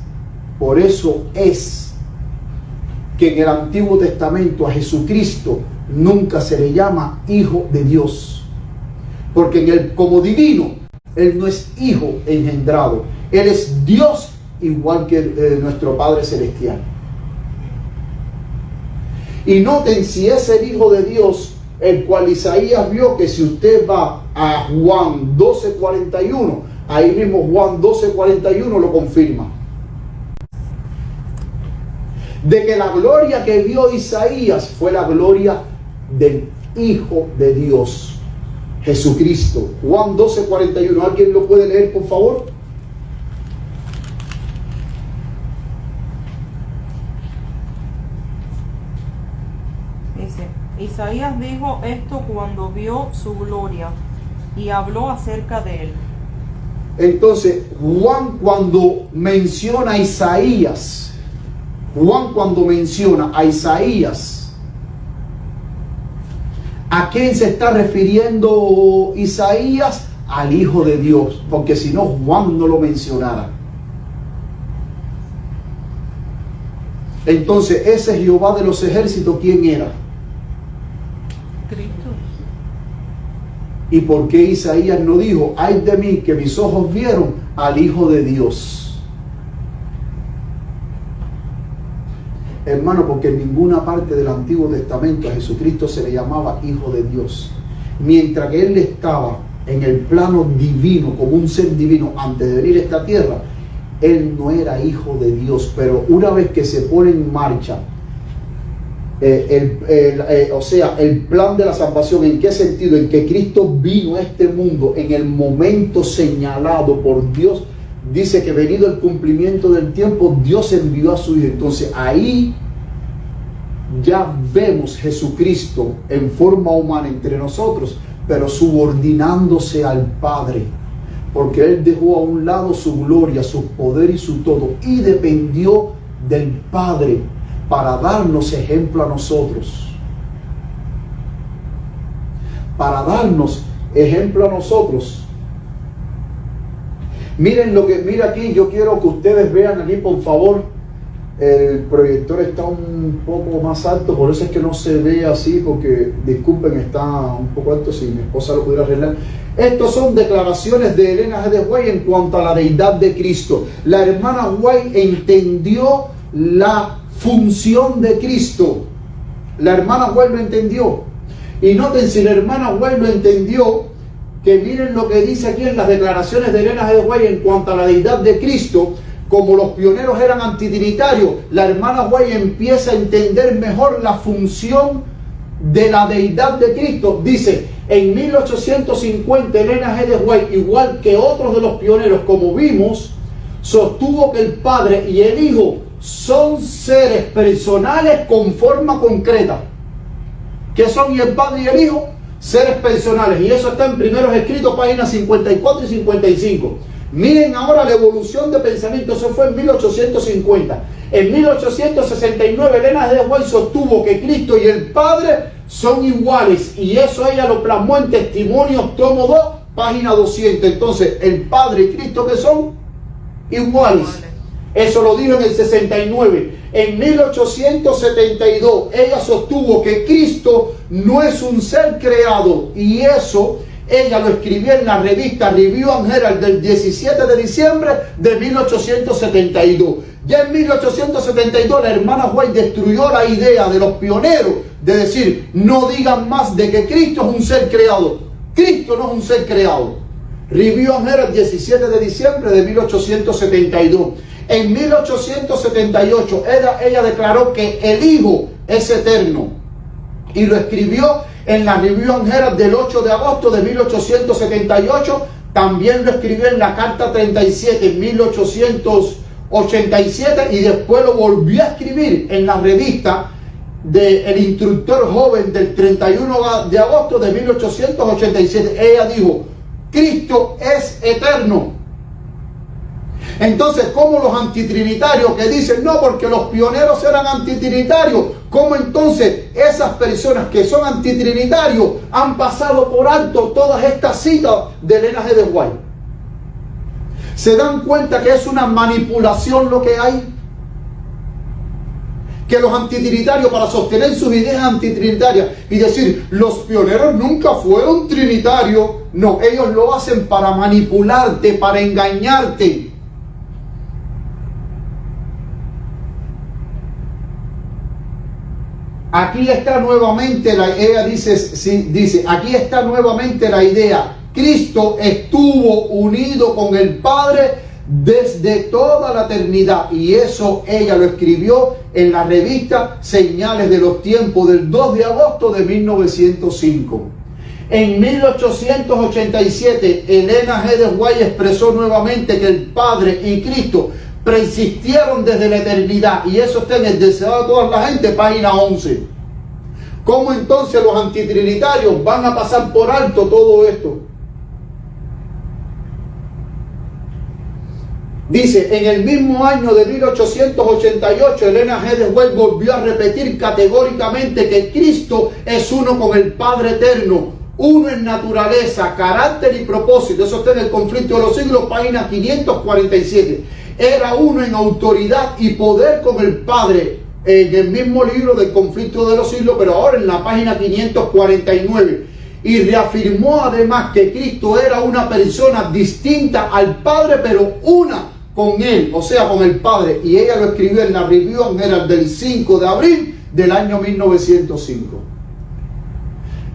[SPEAKER 1] que en el Antiguo Testamento a Jesucristo nunca se le llama Hijo de Dios, porque como divino él no es hijo engendrado, él es Dios igual que nuestro Padre Celestial. Y noten, si es el Hijo de Dios, el cual Isaías vio, que si usted va a Juan 12:41, ahí mismo Juan 12:41 lo confirma, de que la gloria que vio Isaías fue la gloria del Hijo de Dios, Jesucristo. Juan 12:41, ¿alguien lo puede leer, por favor?
[SPEAKER 3] Dice, Isaías dijo esto cuando vio su gloria y habló acerca de él.
[SPEAKER 1] Entonces, Juan cuando menciona a Isaías, ¿a quién se está refiriendo Isaías? Al Hijo de Dios, porque si no, Juan no lo mencionara. Entonces, ese Jehová de los ejércitos, ¿quién era?
[SPEAKER 3] Cristo.
[SPEAKER 1] ¿Y por qué Isaías no dijo, ay de mí, que mis ojos vieron al Hijo de Dios? Hermano, porque en ninguna parte del Antiguo Testamento a Jesucristo se le llamaba Hijo de Dios. Mientras que Él estaba en el plano divino, como un ser divino, antes de venir a esta tierra, Él no era Hijo de Dios. Pero una vez que se pone en marcha el plan de la salvación, ¿en qué sentido? En que Cristo vino a este mundo en el momento señalado por Dios. Dice que venido el cumplimiento del tiempo, Dios envió a su Hijo. Entonces ahí ya vemos Jesucristo en forma humana entre nosotros, pero subordinándose al Padre, porque Él dejó a un lado su gloria, su poder y su todo, y dependió del Padre para darnos ejemplo a nosotros. Para darnos ejemplo a nosotros. Miren mira aquí, yo quiero que ustedes vean aquí, por favor. El proyector está un poco más alto, por eso es que no se ve así, porque, disculpen, está un poco alto, si mi esposa lo pudiera arreglar. Estas son declaraciones de Elena G. de White en cuanto a la deidad de Cristo. La hermana White entendió la función de Cristo. La hermana White lo entendió. Y noten, si la hermana White lo entendió, que miren lo que dice aquí en las declaraciones de Elena G. de White en cuanto a la deidad de Cristo. Como los pioneros eran antitrinitarios, la hermana White empieza a entender mejor la función de la deidad de Cristo. Dice, en 1850 Elena G. de White, igual que otros de los pioneros, como vimos, sostuvo que el Padre y el Hijo son seres personales con forma concreta. ¿Qué son el Padre y el Hijo? Seres personales. Y eso está en Primeros Escritos, páginas 54 y 55. Miren ahora la evolución de pensamiento. Eso fue en 1850. En 1869 Elena G. de White sostuvo que Cristo y el Padre son iguales, y eso ella lo plasmó en Testimonios, tomo 2, página 200. Entonces, el Padre y Cristo, ¿qué son? Iguales. Eso lo dijo en el 69. En 1872 ella sostuvo que Cristo no es un ser creado, y eso ella lo escribió en la revista Review and Herald del 17 de diciembre de 1872. Ya en 1872 la hermana White destruyó la idea de los pioneros de decir, no digan más de que Cristo es un ser creado. Cristo no es un ser creado. Review and Herald, 17 de diciembre de 1872. En 1878 ella declaró que el Hijo es eterno, y lo escribió en la Review and Herald del 8 de agosto de 1878. También lo escribió en la Carta 37 en 1887, y después lo volvió a escribir en la revista del Instructor Joven del 31 de agosto de 1887. Ella dijo, Cristo es eterno. Entonces, ¿cómo los antitrinitarios que dicen no, porque los pioneros eran antitrinitarios? ¿Cómo entonces esas personas que son antitrinitarios han pasado por alto todas estas citas de Elena G. de White? ¿Se dan cuenta que es una manipulación lo que hay? Que los antitrinitarios, para sostener sus ideas antitrinitarias y decir, los pioneros nunca fueron trinitarios. No, ellos lo hacen para manipularte, para engañarte. Aquí está nuevamente ella dice, aquí está nuevamente la idea. Cristo estuvo unido con el Padre desde toda la eternidad, y eso ella lo escribió en la revista Señales de los Tiempos del 2 de agosto de 1905. En 1887 Elena G. de White expresó nuevamente que el Padre y Cristo preexistieron desde la eternidad, y eso está en el Deseado de toda la gente, página 11. ¿Cómo entonces los antitrinitarios van a pasar por alto todo esto? Dice, en el mismo año de 1888, Elena G. de White volvió a repetir categóricamente que Cristo es uno con el Padre eterno, uno en naturaleza, carácter y propósito. Eso está en el Conflicto de los Siglos, página 547. Era uno en autoridad y poder con el Padre, en el mismo libro del Conflicto de los Siglos, pero ahora en la página 549. Y reafirmó además que Cristo era una persona distinta al Padre, pero una con Él, o sea, con el Padre. Y ella lo escribió en la Review and Herald del 5 de abril del año 1905.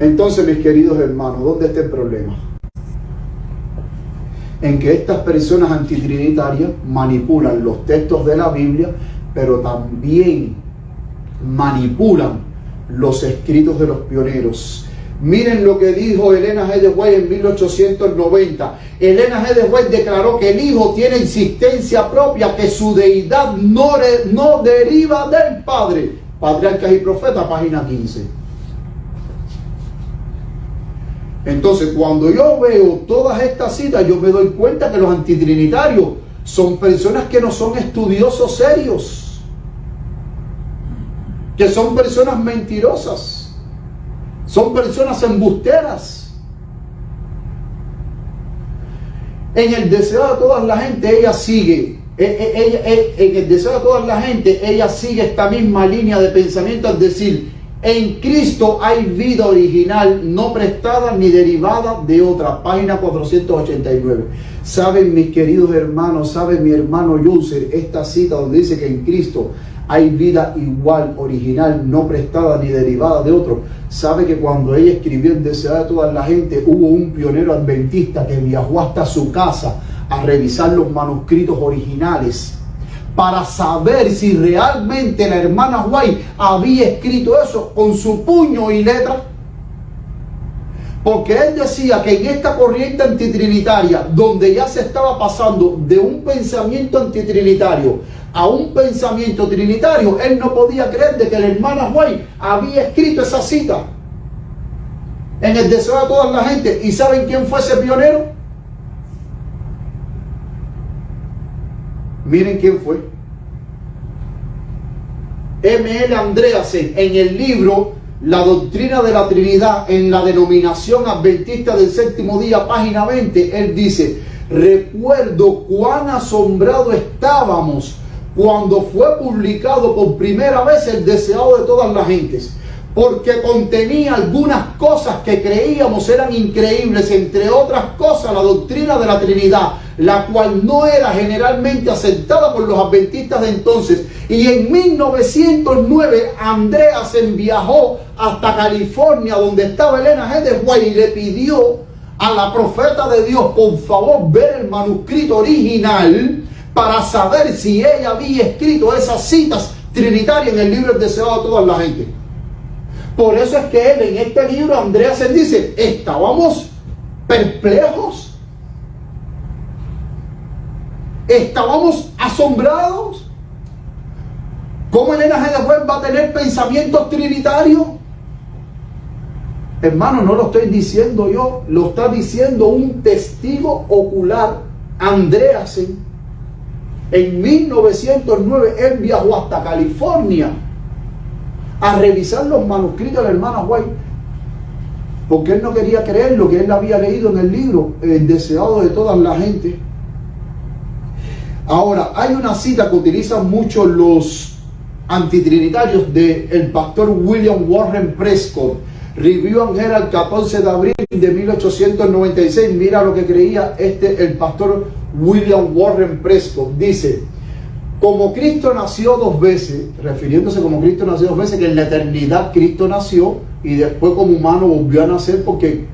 [SPEAKER 1] Entonces, mis queridos hermanos, ¿dónde está el problema? En que estas personas antitrinitarias manipulan los textos de la Biblia, pero también manipulan los escritos de los pioneros. Miren lo que dijo Elena G. de White en 1890. Elena G. de White declaró que el Hijo tiene existencia propia, que su deidad no deriva del Padre. Patriarcas y Profetas, página 15. Entonces, cuando yo veo todas estas citas, yo me doy cuenta que los antitrinitarios son personas que no son estudiosos serios, que son personas mentirosas. Son personas embusteras. En el deseo de toda la gente, ella sigue. En el deseo de toda la gente, ella sigue esta misma línea de pensamiento, al decir, en Cristo hay vida original, no prestada ni derivada de otra. Página 489. Saben, mis queridos hermanos, sabe mi hermano Yunser, esta cita donde dice que en Cristo hay vida igual, original, no prestada ni derivada de otro. Sabe que cuando ella escribió el deseo de toda la gente, hubo un pionero adventista que viajó hasta su casa a revisar los manuscritos originales para saber si realmente la hermana White había escrito eso con su puño y letra. Porque él decía que en esta corriente antitrinitaria, donde ya se estaba pasando de un pensamiento antitrinitario a un pensamiento trinitario, él no podía creer de que la hermana White había escrito esa cita en el deseo de toda la gente. ¿Y saben quién fue ese pionero? Miren quién fue. M.L. Andreasen, en el libro La Doctrina de la Trinidad en la Denominación Adventista del Séptimo Día, página 20, él dice: recuerdo cuán asombrado estábamos cuando fue publicado por primera vez el Deseado de todas las gentes, porque contenía algunas cosas que creíamos eran increíbles, entre otras cosas la doctrina de la Trinidad, la cual no era generalmente aceptada por los adventistas de entonces. Y en 1909 Andreasen viajó hasta California, donde estaba Elena G. de White, y le pidió a la profeta de Dios, por favor, ver el manuscrito original para saber si ella había escrito esas citas trinitarias en el libro El Deseado de toda la gente. Por eso es que él, en este libro, Andreasen dice, estábamos perplejos, estábamos asombrados. ¿Cómo Elena G. de White va a tener pensamientos trinitarios? Hermano, no lo estoy diciendo yo, lo está diciendo un testigo ocular, Andreasen. En 1909 él viajó hasta California a revisar los manuscritos de la hermana White, porque él no quería creer lo que él había leído en el libro, El deseado de toda la gente. Ahora, hay una cita que utilizan mucho los antitrinitarios del pastor William Warren Prescott, Review and Herald, 14 de abril de 1896. Mira lo que creía el pastor William Warren Prescott. Dice: como Cristo nació dos veces, refiriéndose como Cristo nació dos veces, que en la eternidad Cristo nació y después como humano volvió a nacer, porque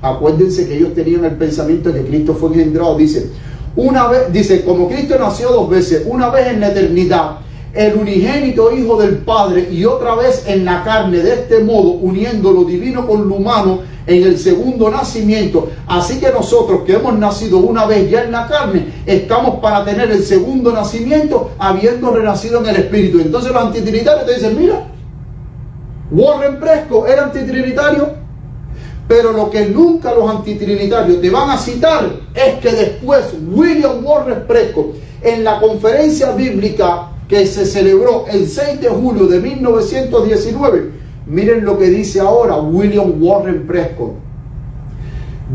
[SPEAKER 1] acuérdense que ellos tenían el pensamiento de que Cristo fue engendrado. Dice, como Cristo nació dos veces, una vez en la eternidad, el unigénito Hijo del Padre, y otra vez en la carne, de este modo uniendo lo divino con lo humano en el segundo nacimiento. Así que nosotros que hemos nacido una vez ya en la carne, estamos para tener el segundo nacimiento habiendo renacido en el Espíritu. Entonces los antitrinitarios te dicen: mira, Warren Prescott era antitrinitario, pero lo que nunca los antitrinitarios te van a citar es que después William Warren Prescott, en la conferencia bíblica que se celebró el 6 de julio de 1919, miren lo que dice ahora William Warren Prescott: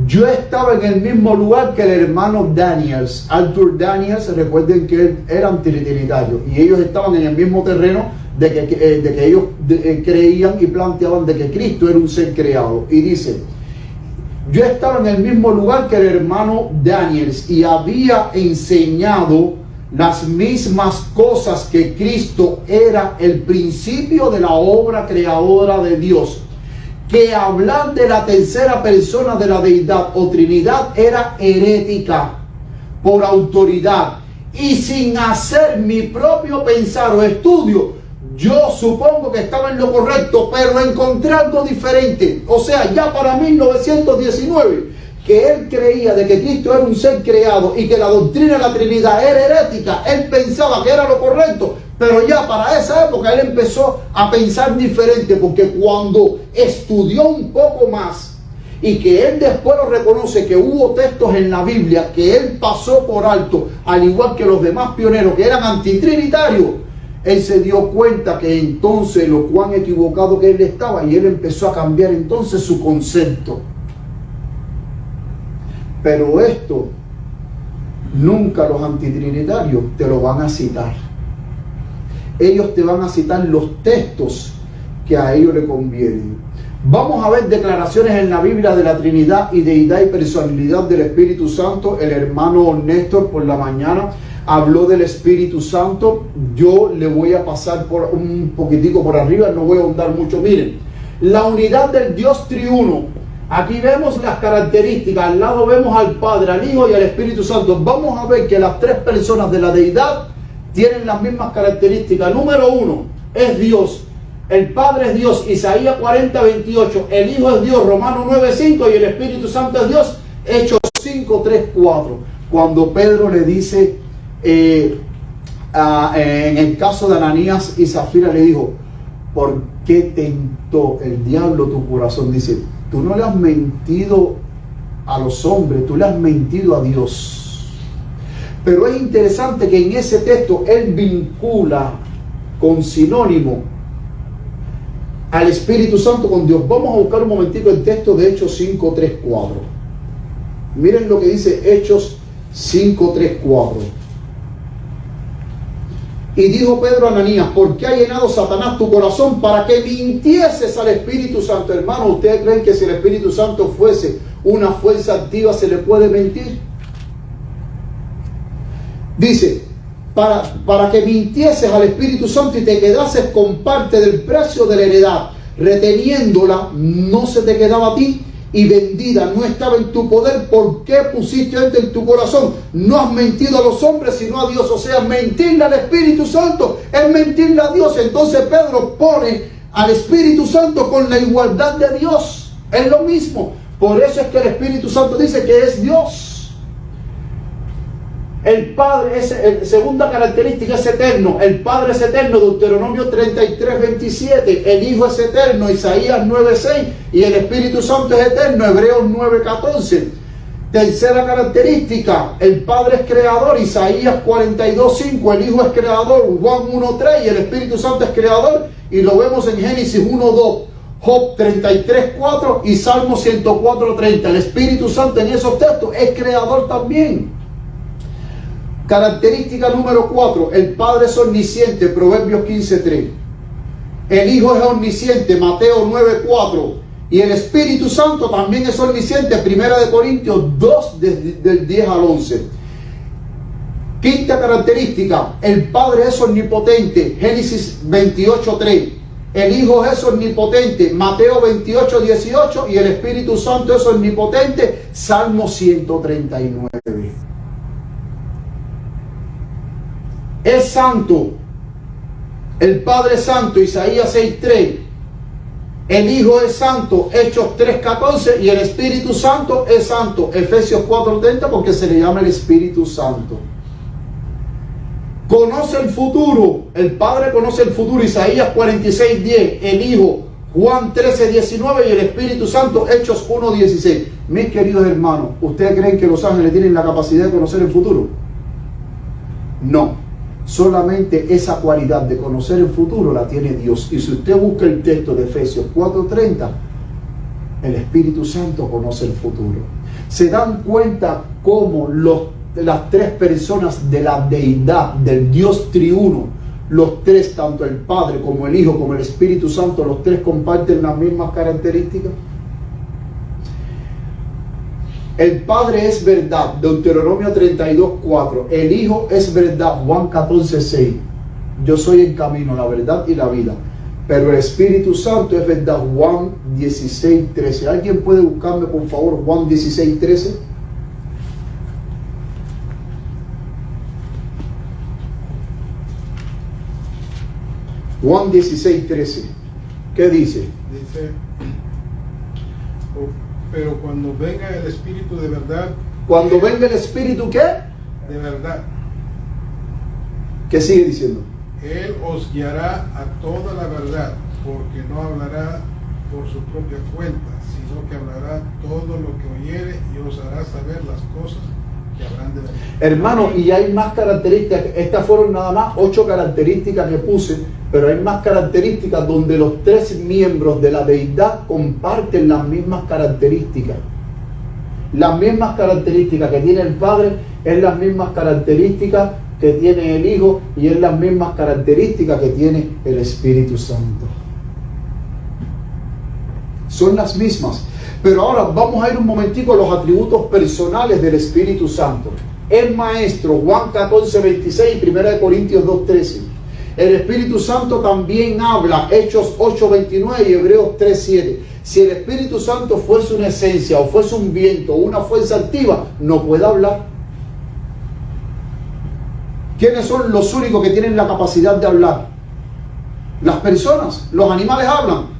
[SPEAKER 1] yo estaba en el mismo lugar que el hermano Daniels, Arthur Daniels. Recuerden que él era antitrinitario y ellos estaban en el mismo terreno de que ellos creían y planteaban de que Cristo era un ser creado. Y dice: yo estaba en el mismo lugar que el hermano Daniels y había enseñado las mismas cosas, que Cristo era el principio de la obra creadora de Dios, que hablar de la tercera persona de la deidad o Trinidad era herética por autoridad, y sin hacer mi propio pensar o estudio, yo supongo que estaba en lo correcto, pero encontré algo diferente. O sea, ya para 1919, que él creía de que Cristo era un ser creado y que la doctrina de la Trinidad era herética, él pensaba que era lo correcto, pero ya para esa época él empezó a pensar diferente, porque cuando estudió un poco más, y que él después lo reconoce, que hubo textos en la Biblia que él pasó por alto, al igual que los demás pioneros que eran antitrinitarios, él se dio cuenta que entonces lo cuán equivocado que él estaba, y él empezó a cambiar entonces su concepto. Pero esto nunca los antitrinitarios te lo van a citar. Ellos te van a citar los textos que a ellos les convienen. Vamos a ver declaraciones en la Biblia de la Trinidad y deidad y personalidad del Espíritu Santo. El hermano Néstor por la mañana habló del Espíritu Santo. Yo le voy a pasar por un poquitico por arriba, no voy a ahondar mucho. Miren, la unidad del Dios triuno. Aquí vemos las características, al lado vemos al Padre, al Hijo y al Espíritu Santo. Vamos a ver que las tres personas de la deidad tienen las mismas características. Número uno, es Dios. El Padre es Dios, Isaías 40:28. El Hijo es Dios, Romanos 9:5. Y el Espíritu Santo es Dios, Hechos 5:3-4. Cuando Pedro le dice, en el caso de Ananías y Zafira, le dijo: ¿por qué tentó el diablo tu corazón? Dice: tú no le has mentido a los hombres, tú le has mentido a Dios. Pero es interesante que en ese texto él vincula con sinónimo al Espíritu Santo con Dios. Vamos a buscar un momentico el texto de Hechos 5:3-4. Miren lo que dice Hechos 5:3-4. Y dijo Pedro a Ananías: ¿por qué ha llenado Satanás tu corazón para que mintieses al Espíritu Santo? Hermano, ¿ustedes creen que si el Espíritu Santo fuese una fuerza activa se le puede mentir? Dice: para que mintieses al Espíritu Santo y te quedases con parte del precio de la heredad, reteniéndola, no se te quedaba a ti, y vendida no estaba en tu poder. ¿Por qué pusiste esto en tu corazón? No has mentido a los hombres sino a Dios. O sea, mentirle al Espíritu Santo es mentirle a Dios. Entonces Pedro pone al Espíritu Santo con la igualdad de Dios. Es lo mismo. Por eso es que el Espíritu Santo dice que es Dios. El Padre, segunda característica, es eterno. El Padre es eterno, Deuteronomio 33:27. El Hijo es eterno, Isaías 9:6. Y el Espíritu Santo es eterno, Hebreos 9:14. Tercera característica, el Padre es creador, Isaías 42:5, el Hijo es creador, Juan 1:3, y el Espíritu Santo es creador, y lo vemos en Génesis 1:2, Job 33:4 y Salmo 104:30. El Espíritu Santo en esos textos es creador también. Característica número 4, el Padre es omnisciente, Proverbios 15:3. El Hijo es omnisciente, Mateo 9:4. Y el Espíritu Santo también es omnisciente, 1 Corintios 2, del 10 al 11. Quinta característica, el Padre es omnipotente, Génesis 28:3. El Hijo es omnipotente, Mateo 28:18. Y el Espíritu Santo es omnipotente, Salmo 139. Es santo, el Padre es santo, Isaías 6:3. El Hijo es santo, Hechos 3:14, y el Espíritu Santo es santo, Efesios 4:30, porque se le llama el Espíritu Santo. Conoce el futuro, el Padre conoce el futuro, Isaías 46:10, el Hijo, Juan 13:19, y el Espíritu Santo, Hechos 1:16. Mis queridos hermanos, ¿ustedes creen que los ángeles tienen la capacidad de conocer el futuro? No. Solamente esa cualidad de conocer el futuro la tiene Dios. Y si usted busca el texto de Efesios 4:30, el Espíritu Santo conoce el futuro. Se dan cuenta cómo las tres personas de la deidad, del Dios triuno, los tres, tanto el Padre como el Hijo como el Espíritu Santo, los tres comparten las mismas características. El Padre es verdad, Deuteronomio 32:4. El Hijo es verdad, Juan 14:6. Yo soy el camino, la verdad y la vida. Pero el Espíritu Santo es verdad, Juan 16:13. ¿Alguien puede buscarme, por favor, Juan 16:13? Juan 16:13. ¿Qué dice?
[SPEAKER 2] Dice, pero cuando venga el Espíritu de verdad.
[SPEAKER 1] Cuando venga el Espíritu, ¿qué?
[SPEAKER 2] De verdad.
[SPEAKER 1] ¿Qué sigue diciendo?
[SPEAKER 2] Él os guiará a toda la verdad, porque no hablará por su propia cuenta, sino que hablará todo lo que oyere y os hará saber las cosas que habrán de venir.
[SPEAKER 1] Hermano, y hay más características. Estas fueron nada más 8 características que puse, pero hay más características donde los tres miembros de la deidad comparten las mismas características. Las mismas características que tiene el Padre es las mismas características que tiene el Hijo y es las mismas características que tiene el Espíritu Santo. Son las mismas. Pero ahora vamos a ir un momentico a los atributos personales del Espíritu Santo. Es maestro, Juan 14:26 y 1 Corintios 2:13. El Espíritu Santo también habla, Hechos 8:29 y Hebreos 3:7. Si el Espíritu Santo fuese una esencia o fuese un viento o una fuerza activa, no puede hablar. ¿Quiénes son los únicos que tienen la capacidad de hablar? Las personas. ¿Los animales hablan?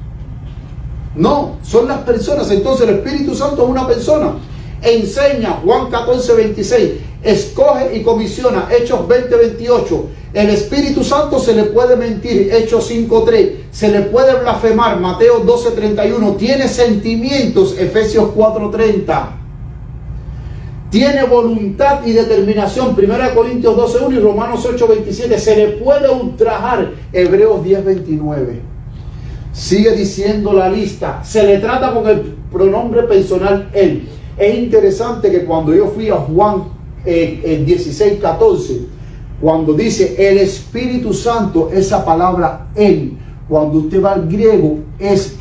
[SPEAKER 1] No, son las personas. Entonces el Espíritu Santo es una persona. Enseña, Juan 14:26. Escoge y comisiona, Hechos 20:28. El Espíritu Santo se le puede mentir, Hechos 5:3. Se le puede blasfemar, Mateo 12:31. Tiene sentimientos, Efesios 4:30. Tiene voluntad y determinación, 1 Corintios 12:1 y Romanos 8:27. Se le puede ultrajar, Hebreos 10:29. Sigue diciendo la lista. Se le trata con el pronombre personal él. Es interesante que cuando yo fui a Juan 16:14, cuando dice el Espíritu Santo, esa palabra él, cuando usted va al griego, es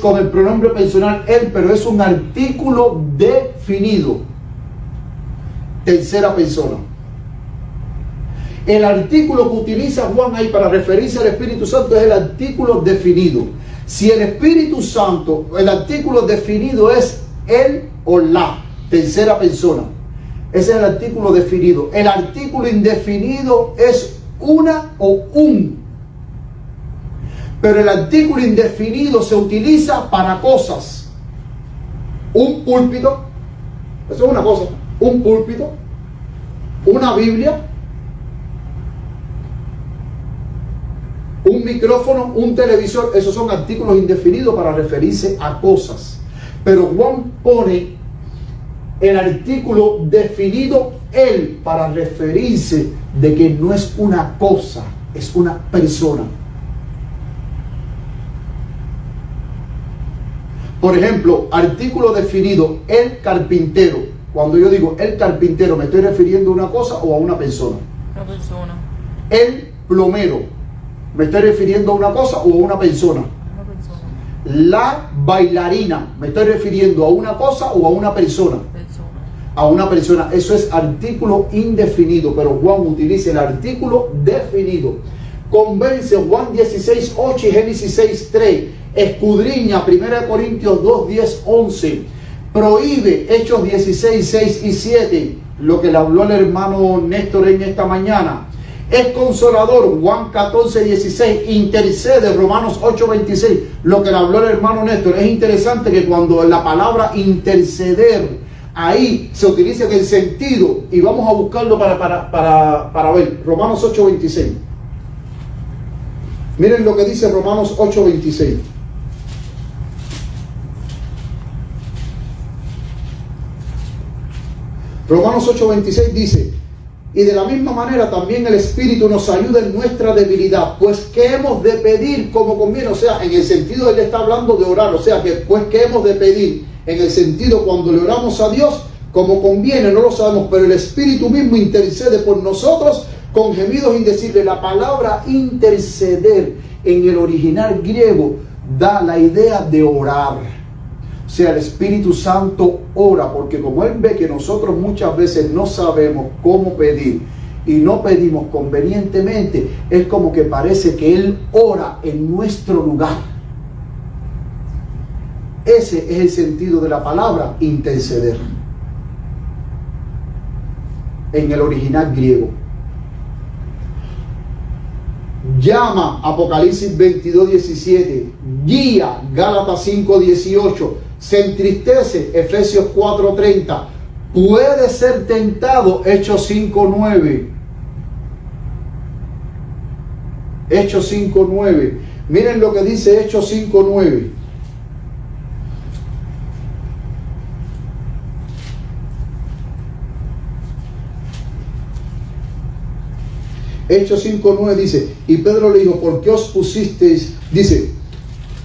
[SPEAKER 1] con el pronombre personal él, pero es un artículo definido. Tercera persona. El artículo que utiliza Juan ahí para referirse al Espíritu Santo es el artículo definido. Si el Espíritu Santo, el artículo definido es él o la, tercera persona. Ese es el artículo definido. El artículo indefinido es una o un. Pero el artículo indefinido se utiliza para cosas. Un púlpito, eso es una cosa. Un púlpito, una Biblia, un micrófono, un televisor. Esos son artículos indefinidos para referirse a cosas. Pero Juan pone el artículo definido él para referirse de que no es una cosa, es una persona. Por ejemplo, artículo definido, el carpintero. Cuando yo digo el carpintero, ¿me estoy refiriendo a una cosa o a una persona?
[SPEAKER 3] Una persona.
[SPEAKER 1] El plomero, ¿me estoy refiriendo a una cosa o a una persona?
[SPEAKER 3] Una persona.
[SPEAKER 1] La bailarina, ¿me estoy refiriendo a una cosa o a una persona?
[SPEAKER 3] Persona.
[SPEAKER 1] A una persona. Eso es artículo indefinido, pero Juan utiliza el artículo definido. Convence Juan 16:8 y Génesis 6:3. Escudriña 1 Corintios 2, 10, 11. Prohíbe Hechos 16, 6 y 7. Lo que le habló el hermano Néstor en esta mañana. Es consolador, Juan 14, 16. Intercede, Romanos 8, 26. Lo que le habló el hermano Néstor. Es interesante que cuando la palabra interceder, ahí se utiliza en el sentido, y vamos a buscarlo para ver. Romanos 8, 26. Miren lo que dice Romanos 8, 26. Romanos 8:26 dice: y de la misma manera también el Espíritu nos ayuda en nuestra debilidad, pues que hemos de pedir como conviene. O sea, en el sentido él está hablando de orar, o sea, que pues que hemos de pedir, en el sentido cuando le oramos a Dios como conviene, no lo sabemos, pero el Espíritu mismo intercede por nosotros con gemidos indecibles. La palabra interceder en el original griego da la idea de orar. O sea, el Espíritu Santo ora, porque como Él ve que nosotros muchas veces no sabemos cómo pedir y no pedimos convenientemente, es como que parece que Él ora en nuestro lugar. Ese es el sentido de la palabra interceder en el original griego. Llama, Apocalipsis 22, 17. Guía, Gálatas 5, 18. Se entristece, Efesios 4, 30. Puede ser tentado, Hechos 5, 9. Hechos 5, 9. Miren lo que dice Hechos 5, 9. Hechos 5, 9 dice: y Pedro le dijo, ¿por qué os pusisteis? Dice,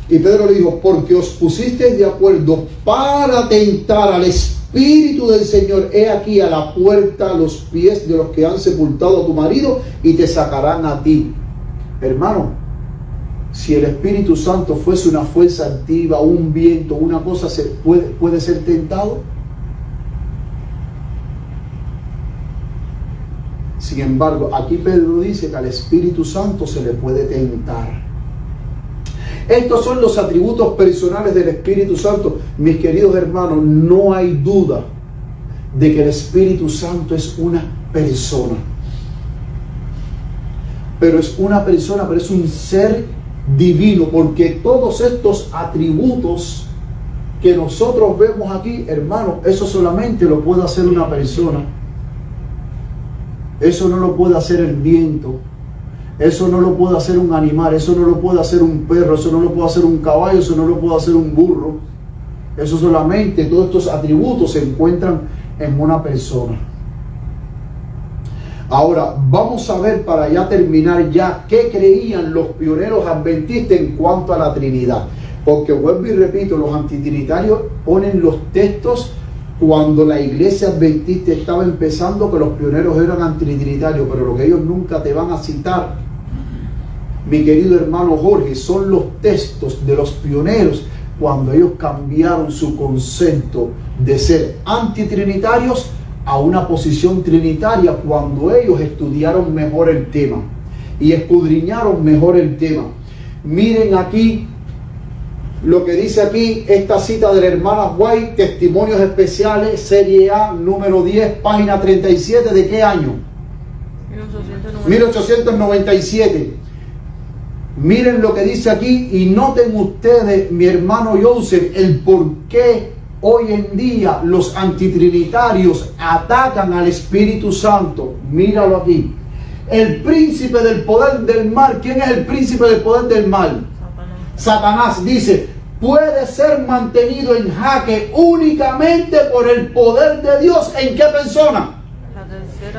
[SPEAKER 1] y Pedro le dijo, porque os pusisteis de acuerdo para tentar al Espíritu del Señor. He aquí a la puerta los pies de los que han sepultado a tu marido y te sacarán a ti. Hermano, si el Espíritu Santo fuese una fuerza activa, un viento, una cosa, ¿puede ser tentado? Sin embargo, aquí Pedro dice que al Espíritu Santo se le puede tentar. Estos son los atributos personales del Espíritu Santo. Mis queridos hermanos, no hay duda de que el Espíritu Santo es una persona. Pero es una persona, pero es un ser divino, porque todos estos atributos que nosotros vemos aquí, hermanos, eso solamente lo puede hacer una persona. Eso no lo puede hacer el viento, eso no lo puede hacer un animal, eso no lo puede hacer un perro, eso no lo puede hacer un caballo, eso no lo puede hacer un burro. Eso solamente, todos estos atributos se encuentran en una persona. Ahora, vamos a ver para ya terminar ya qué creían los pioneros adventistas en cuanto a la Trinidad. Porque vuelvo y repito, los antitrinitarios ponen los textos cuando la iglesia adventista estaba empezando, que los pioneros eran antitrinitarios, pero lo que ellos nunca te van a citar, mi querido hermano Jorge, son los textos de los pioneros cuando ellos cambiaron su concepto de ser antitrinitarios a una posición trinitaria, cuando ellos estudiaron mejor el tema y escudriñaron mejor el tema. Miren aquí lo que dice aquí, esta cita de la hermana White, Testimonios Especiales, serie A, número 10, página 37, ¿de qué año? 1897. Miren lo que dice aquí y noten ustedes, mi hermano Joseph, el por qué hoy en día los antitrinitarios atacan al Espíritu Santo. Míralo aquí. El príncipe del poder del mal. ¿Quién es el príncipe del poder del mal? Satanás dice: puede ser mantenido en jaque únicamente por el poder de Dios. ¿En qué persona?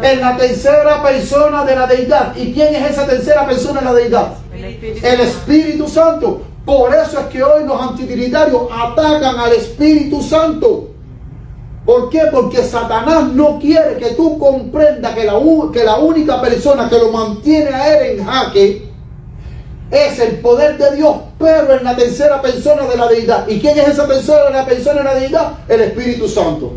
[SPEAKER 1] En la tercera persona de la deidad. ¿Y quién es esa tercera persona de la deidad? El Espíritu Santo. Por eso es que hoy los antitrinitarios atacan al Espíritu Santo. ¿Por qué? Porque Satanás no quiere que tú comprendas que la única persona que lo mantiene a él en jaque es el poder de Dios, pero en la tercera persona de la deidad. ¿Y quién es esa persona, la persona de la deidad? El Espíritu Santo.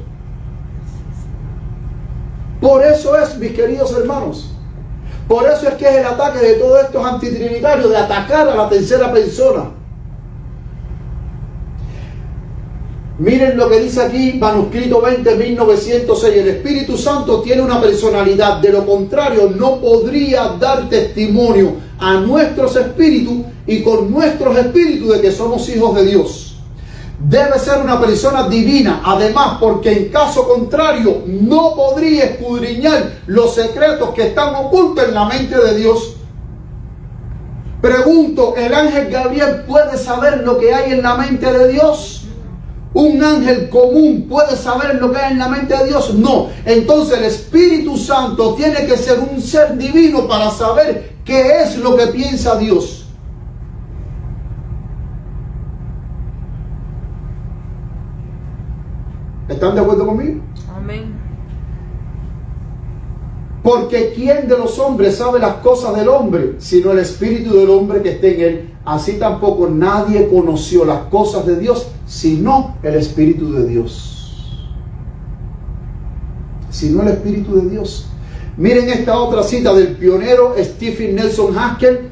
[SPEAKER 1] Por eso es, mis queridos hermanos, por eso es que es el ataque de todos estos antitrinitarios, de atacar a la tercera persona. Miren lo que dice aquí, manuscrito 20, 1906. El Espíritu Santo tiene una personalidad, de lo contrario no podría dar testimonio a nuestros espíritus y con nuestros espíritus de que somos hijos de Dios. Debe ser una persona divina, además, porque en caso contrario no podría escudriñar los secretos que están ocultos en la mente de Dios. Pregunto, ¿el ángel Gabriel puede saber lo que hay en la mente de Dios? ¿Un ángel común puede saber lo que hay en la mente de Dios? No. Entonces el Espíritu Santo tiene que ser un ser divino para saber qué es lo que piensa Dios. ¿Están de acuerdo conmigo?
[SPEAKER 3] Amén.
[SPEAKER 1] Porque ¿quién de los hombres sabe las cosas del hombre, sino el espíritu del hombre que esté en él? Así tampoco nadie conoció las cosas de Dios, sino el Espíritu de Dios. Sino el Espíritu de Dios. Miren esta otra cita del pionero Stephen Nelson Haskell,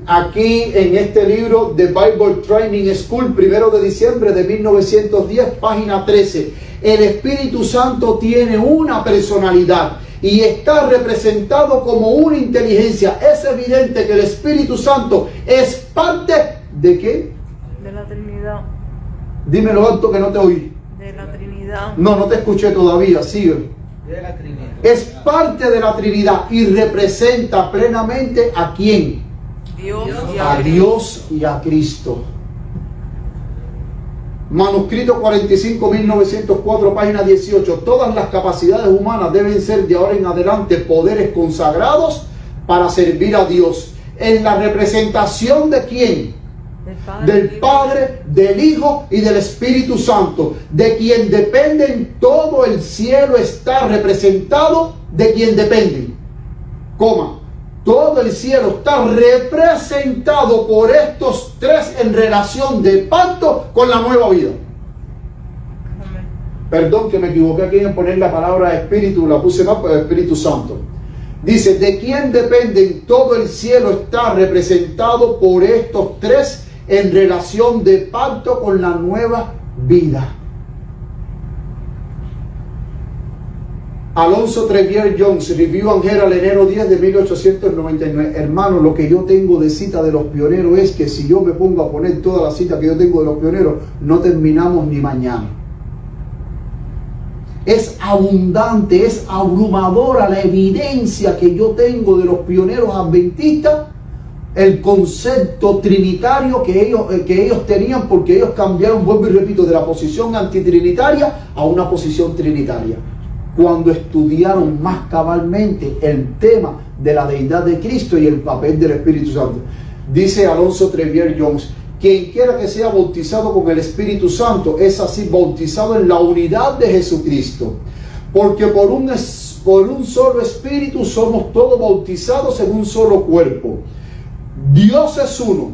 [SPEAKER 1] aquí en este libro de Bible Training School, 1 de diciembre de 1910, página 13. El Espíritu Santo tiene una personalidad y está representado como una inteligencia. Es evidente que el Espíritu Santo es parte ¿de qué?
[SPEAKER 3] De la Trinidad.
[SPEAKER 1] Dímelo alto que no te oí.
[SPEAKER 3] De la Trinidad.
[SPEAKER 1] No te escuché todavía, sigue.
[SPEAKER 4] De la Trinidad.
[SPEAKER 1] Es parte de la Trinidad y representa plenamente ¿a quién?
[SPEAKER 3] Dios y
[SPEAKER 1] A Dios y a Cristo. Manuscrito 45, 1904, página 18. Todas las capacidades humanas deben ser de ahora en adelante poderes consagrados para servir a Dios. En la representación ¿de quién? Del Padre, del Hijo y del Espíritu Santo. De quien dependen todo el cielo está representado. De quien dependen. Todo el cielo está representado por estos tres en relación de pacto con la nueva vida.
[SPEAKER 3] Amén.
[SPEAKER 1] Perdón que me equivoqué aquí en poner la palabra espíritu, la puse mal por el Espíritu Santo. Dice, de quién dependen todo el cielo está representado por estos tres en relación de pacto con la nueva vida. Alonso Trevier Jones, Review and Herald, enero 10 de 1899. Hermano, lo que yo tengo de cita de los pioneros es que si yo me pongo a poner toda la cita que yo tengo de los pioneros, no terminamos ni mañana. Es abundante, es abrumadora la evidencia que yo tengo de los pioneros adventistas, el concepto trinitario que ellos tenían, porque ellos cambiaron, vuelvo y repito, de la posición antitrinitaria a una posición trinitaria. Cuando estudiaron más cabalmente el tema de la deidad de Cristo y el papel del Espíritu Santo. Dice Alonso Trevier Jones, quien quiera que sea bautizado con el Espíritu Santo es así bautizado en la unidad de Jesucristo, porque por un solo Espíritu somos todos bautizados en un solo cuerpo. Dios es uno,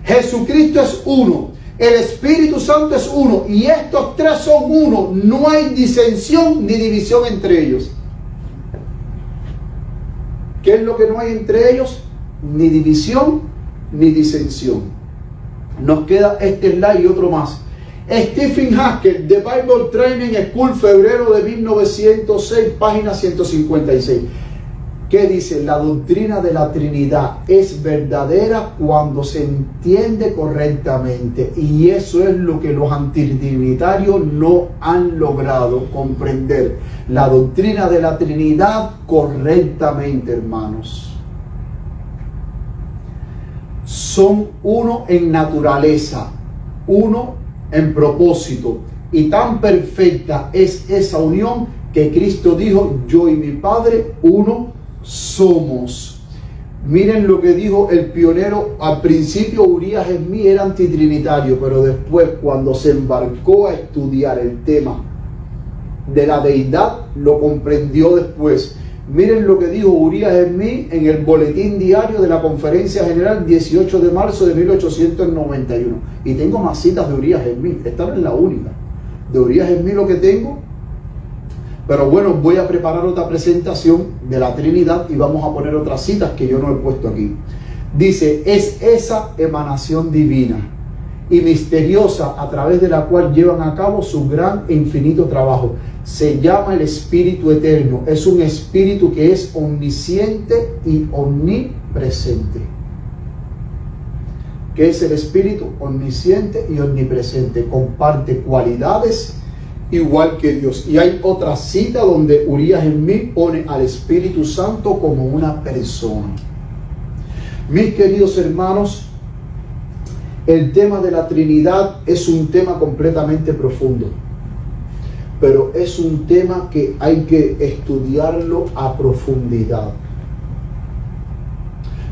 [SPEAKER 1] Jesucristo es uno, el Espíritu Santo es uno, y estos tres son uno. No hay disensión ni división entre ellos. ¿Qué es lo que no hay entre ellos? Ni división ni disensión. Nos queda este slide y otro más. Stephen Haskell, The Bible Training School, febrero de 1906, página 156. ¿Qué dice? La doctrina de la Trinidad es verdadera cuando se entiende correctamente, y eso es lo que los antitrinitarios no han logrado comprender. La doctrina de la Trinidad correctamente, hermanos. son uno en naturaleza, uno en propósito. Y tan perfecta es esa unión que Cristo dijo: yo y mi Padre uno somos. Miren lo que dijo el pionero. Al principio Urias Smith era antitrinitario, pero después, cuando se embarcó a estudiar el tema de la deidad, lo comprendió después. Miren lo que dijo Urias Smith en el boletín diario de la Conferencia General 18 de marzo de 1891. Y tengo más citas de Urias Smith. Esta no es la única. De Urias Smith lo que tengo. Pero bueno, voy a preparar otra presentación de la Trinidad y vamos a poner otras citas que yo no he puesto aquí. Dice: es esa emanación divina y misteriosa a través de la cual llevan a cabo su gran e infinito trabajo. Se llama el Espíritu Eterno. Es un Espíritu que es omnisciente y omnipresente. ¿Qué es el Espíritu? Omnisciente y omnipresente. Comparte cualidades igual que Dios. Y hay otra cita donde Urias Smith pone al Espíritu Santo como una persona. Mis queridos hermanos, el tema de la Trinidad es un tema completamente profundo, pero es un tema que hay que estudiarlo a profundidad,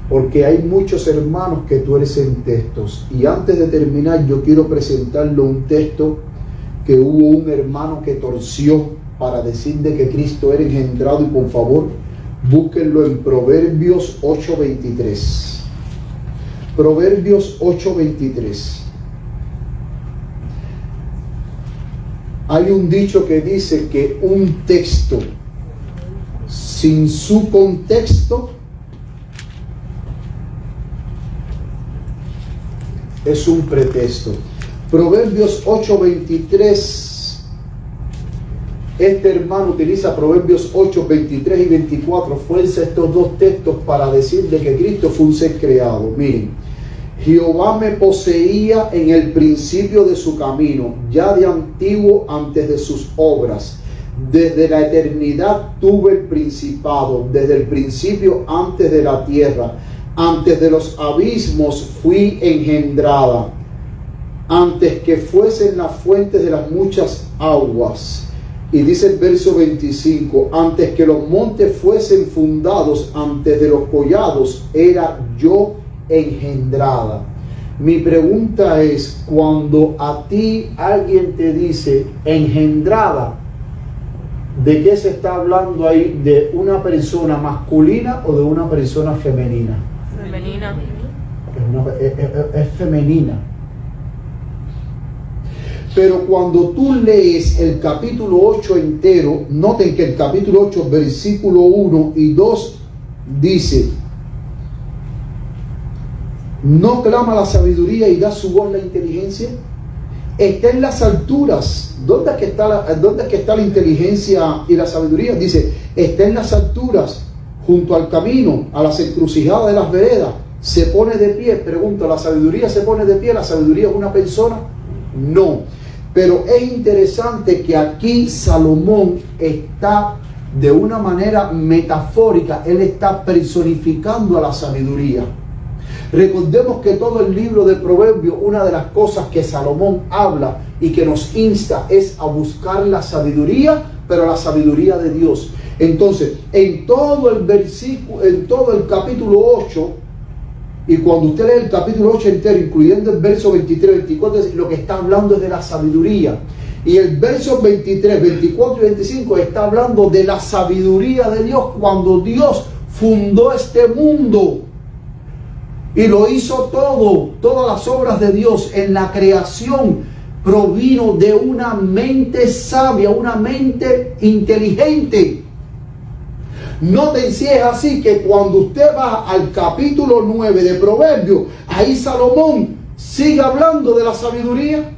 [SPEAKER 1] porque hay muchos hermanos que tuercen textos. Y antes de terminar, yo quiero presentarle un texto que hubo un hermano que torció para decir de que Cristo era engendrado, y por favor búsquenlo en Proverbios 8:23. Proverbios 8:23. Hay un dicho que dice que un texto sin su contexto es un pretexto. Proverbios 8:23. Este hermano utiliza Proverbios 8:23 y 24. Fuerza estos dos textos para decir de que Cristo fue un ser creado. Miren: Jehová me poseía en el principio de su camino, ya de antiguo antes de sus obras. Desde la eternidad tuve el principado, desde el principio antes de la tierra. Antes de los abismos fui engendrada, antes que fuesen las fuentes de las muchas aguas. Y dice el verso 25: antes que los montes fuesen fundados, antes de los collados, era yo engendrada. Mi pregunta es: cuando a ti alguien te dice engendrada, ¿de qué se está hablando ahí? ¿De una persona masculina o de una persona femenina?
[SPEAKER 3] Femenina.
[SPEAKER 1] Es femenina. Pero cuando tú lees el capítulo 8 entero, noten que el capítulo 8, versículo 1 y 2 dice: ¿no clama la sabiduría y da su voz la inteligencia? Está en las alturas. ¿Dónde es que está la inteligencia y la sabiduría? Dice: está en las alturas, junto al camino, a las encrucijadas de las veredas. Se pone de pie. Pregunto: ¿la sabiduría se pone de pie? ¿La sabiduría es una persona? No. Pero es interesante que aquí Salomón está de una manera metafórica. Él está personificando a la sabiduría. Recordemos que todo el libro de Proverbios, una de las cosas que Salomón habla y que nos insta es a buscar la sabiduría, pero la sabiduría de Dios. Entonces, en todo el versículo, en todo el capítulo 8, y cuando usted lee el capítulo 8 entero, incluyendo el verso 23, 24, lo que está hablando es de la sabiduría. Y el verso 23, 24 y 25 está hablando de la sabiduría de Dios cuando Dios fundó este mundo. Y lo hizo todo, todas las obras de Dios en la creación provino de una mente sabia, una mente inteligente. Noten si es así que cuando usted va al capítulo 9 de Proverbios, ahí Salomón sigue hablando de la sabiduría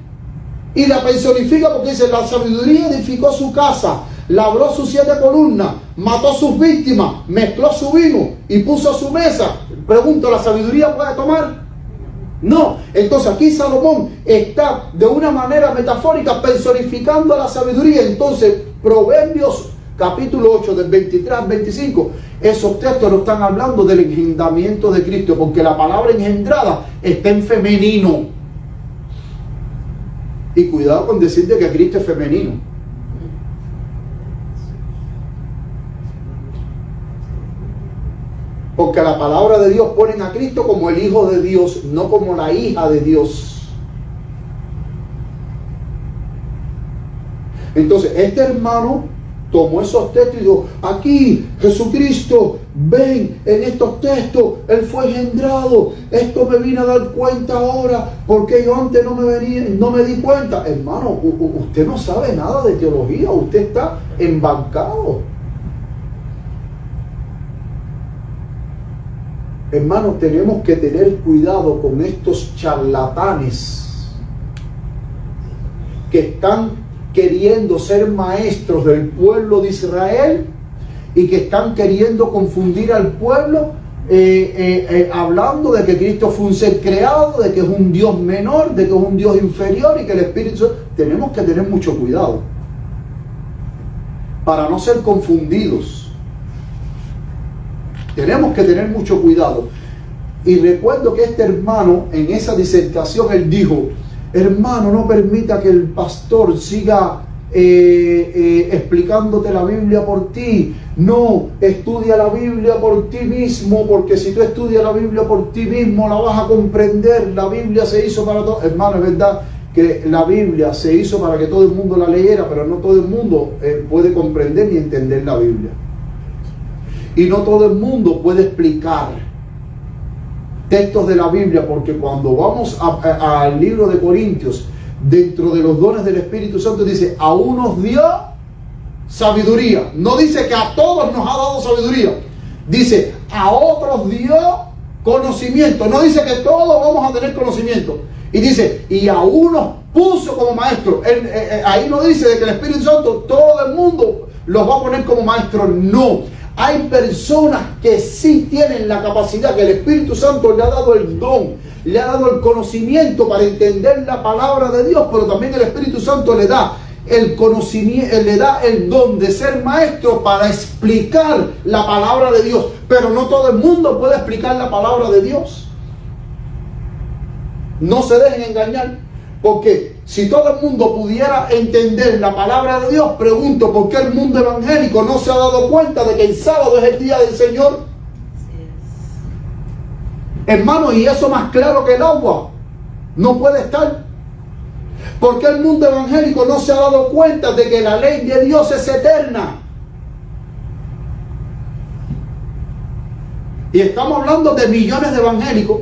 [SPEAKER 1] y la personifica, porque dice: la sabiduría edificó su casa, labró sus 7 columnas, mató a sus víctimas, mezcló su vino y puso su mesa. Pregunto: ¿la sabiduría puede tomar? No. Entonces aquí Salomón está de una manera metafórica personificando a la sabiduría. Entonces Proverbios capítulo 8, del 23 al 25, esos textos no están hablando del engendramiento de Cristo, porque la palabra engendrada está en femenino. Y cuidado con decirte que Cristo es femenino. Porque la palabra de Dios pone a Cristo como el Hijo de Dios, no como la hija de Dios. Entonces, este hermano tomó esos textos y dijo, aquí Jesucristo, ven en estos textos, Él fue engendrado, esto me vine a dar cuenta ahora, porque yo antes no me di cuenta. Hermano, usted no sabe nada de teología, usted está embancado. Hermano, tenemos que tener cuidado con estos charlatanes que están queriendo ser maestros del pueblo de Israel y que están queriendo confundir al pueblo, hablando de que Cristo fue un ser creado, de que es un Dios menor, de que es un Dios inferior y que el Espíritu... Tenemos que tener mucho cuidado para no ser confundidos. Tenemos que tener mucho cuidado. Y recuerdo que este hermano, en esa disertación, él dijo, hermano, no permita que el pastor siga explicándote la Biblia por ti. No, estudia la Biblia por ti mismo, porque si tú estudias la Biblia por ti mismo, la vas a comprender. La Biblia se hizo para todos. Hermano, es verdad que la Biblia se hizo para que todo el mundo la leyera, pero no todo el mundo puede comprender ni entender la Biblia. Y no todo el mundo puede explicar textos de la Biblia, porque cuando vamos al libro de Corintios, dentro de los dones del Espíritu Santo dice, a unos dio sabiduría. No dice que a todos nos ha dado sabiduría. Dice, a otros dio conocimiento. No dice que todos vamos a tener conocimiento. Y dice, y a unos puso como maestro. Ahí no dice de que el Espíritu Santo, todo el mundo los va a poner como maestro. No. Hay personas que sí tienen la capacidad, que el Espíritu Santo le ha dado el don, le ha dado el conocimiento para entender la palabra de Dios, pero también el Espíritu Santo le da el conocimiento, le da el don de ser maestro para explicar la palabra de Dios. Pero no todo el mundo puede explicar la palabra de Dios. No se dejen engañar. Porque si todo el mundo pudiera entender la palabra de Dios, pregunto, ¿por qué el mundo evangélico no se ha dado cuenta de que el sábado es el día del Señor? Hermano, y eso más claro que el agua no puede estar. ¿Por qué el mundo evangélico no se ha dado cuenta de que la ley de Dios es eterna? Y estamos hablando de millones de evangélicos.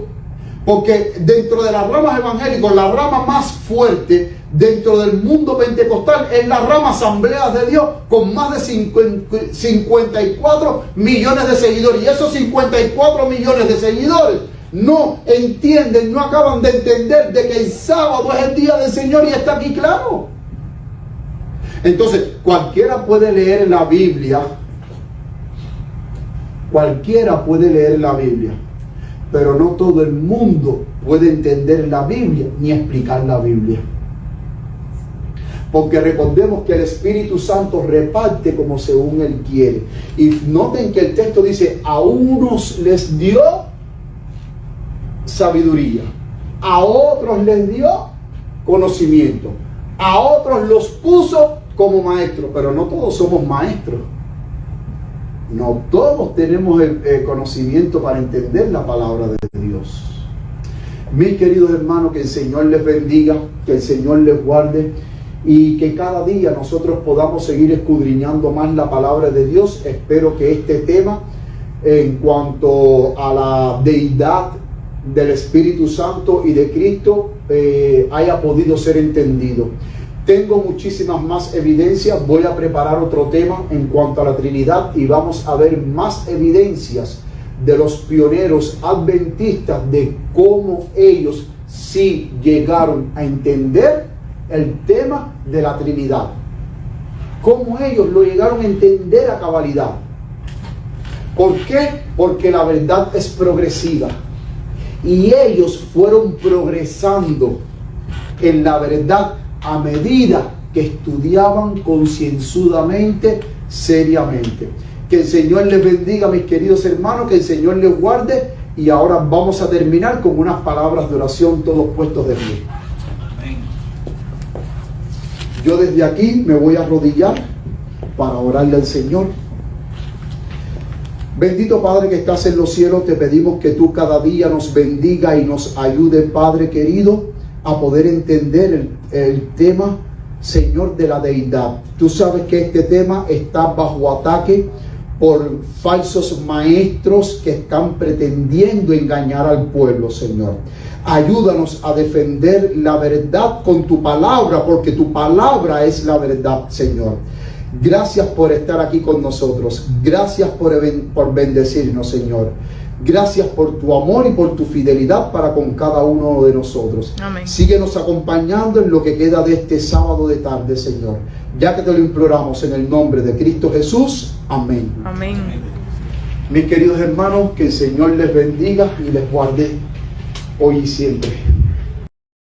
[SPEAKER 1] Porque dentro de las ramas evangélicas, la rama más fuerte dentro del mundo pentecostal es la rama Asambleas de Dios, con más de 54 millones de seguidores. Y esos 54 millones de seguidores no entienden, no acaban de entender de que el sábado es el día del Señor y está aquí claro. Entonces, cualquiera puede leer la Biblia. Cualquiera puede leer la Biblia. Pero no todo el mundo puede entender la Biblia ni explicar la Biblia. Porque recordemos que el Espíritu Santo reparte como según Él quiere. Y noten que el texto dice, a unos les dio sabiduría, a otros les dio conocimiento, a otros los puso como maestros. Pero no todos somos maestros. No todos tenemos el conocimiento para entender la palabra de Dios. Mis queridos hermanos, que el Señor les bendiga, que el Señor les guarde y que cada día nosotros podamos seguir escudriñando más la palabra de Dios. Espero que este tema en cuanto a la deidad del Espíritu Santo y de Cristo haya podido ser entendido. Tengo muchísimas más evidencias. Voy a preparar otro tema en cuanto a la Trinidad y vamos a ver más evidencias de los pioneros adventistas de cómo ellos sí llegaron a entender el tema de la Trinidad. Cómo ellos lo llegaron a entender a cabalidad. ¿Por qué? Porque la verdad es progresiva. Y ellos fueron progresando en la verdad a medida que estudiaban concienzudamente seriamente. Que el Señor les bendiga, mis queridos hermanos, que el Señor les guarde. Y ahora vamos a terminar con unas palabras de oración, todos puestos de pie. Yo desde aquí me voy a arrodillar para orarle al Señor. Bendito Padre que estás en los cielos, te pedimos que tú cada día nos bendiga y nos ayude, Padre querido, a poder entender el tema, Señor, de la deidad. Tú sabes que este tema está bajo ataque por falsos maestros que están pretendiendo engañar al pueblo, Señor. Ayúdanos a defender la verdad con tu palabra, porque tu palabra es la verdad, Señor. Gracias por estar aquí con nosotros. Gracias por bendecirnos, Señor. Gracias por tu amor y por tu fidelidad para con cada uno de nosotros.
[SPEAKER 3] Amén.
[SPEAKER 1] Síguenos acompañando en lo que queda de este sábado de tarde, Señor. Ya que te lo imploramos en el nombre de Cristo Jesús. Amén.
[SPEAKER 3] Amén.
[SPEAKER 1] Mis queridos hermanos, que el Señor les bendiga y les guarde hoy y siempre.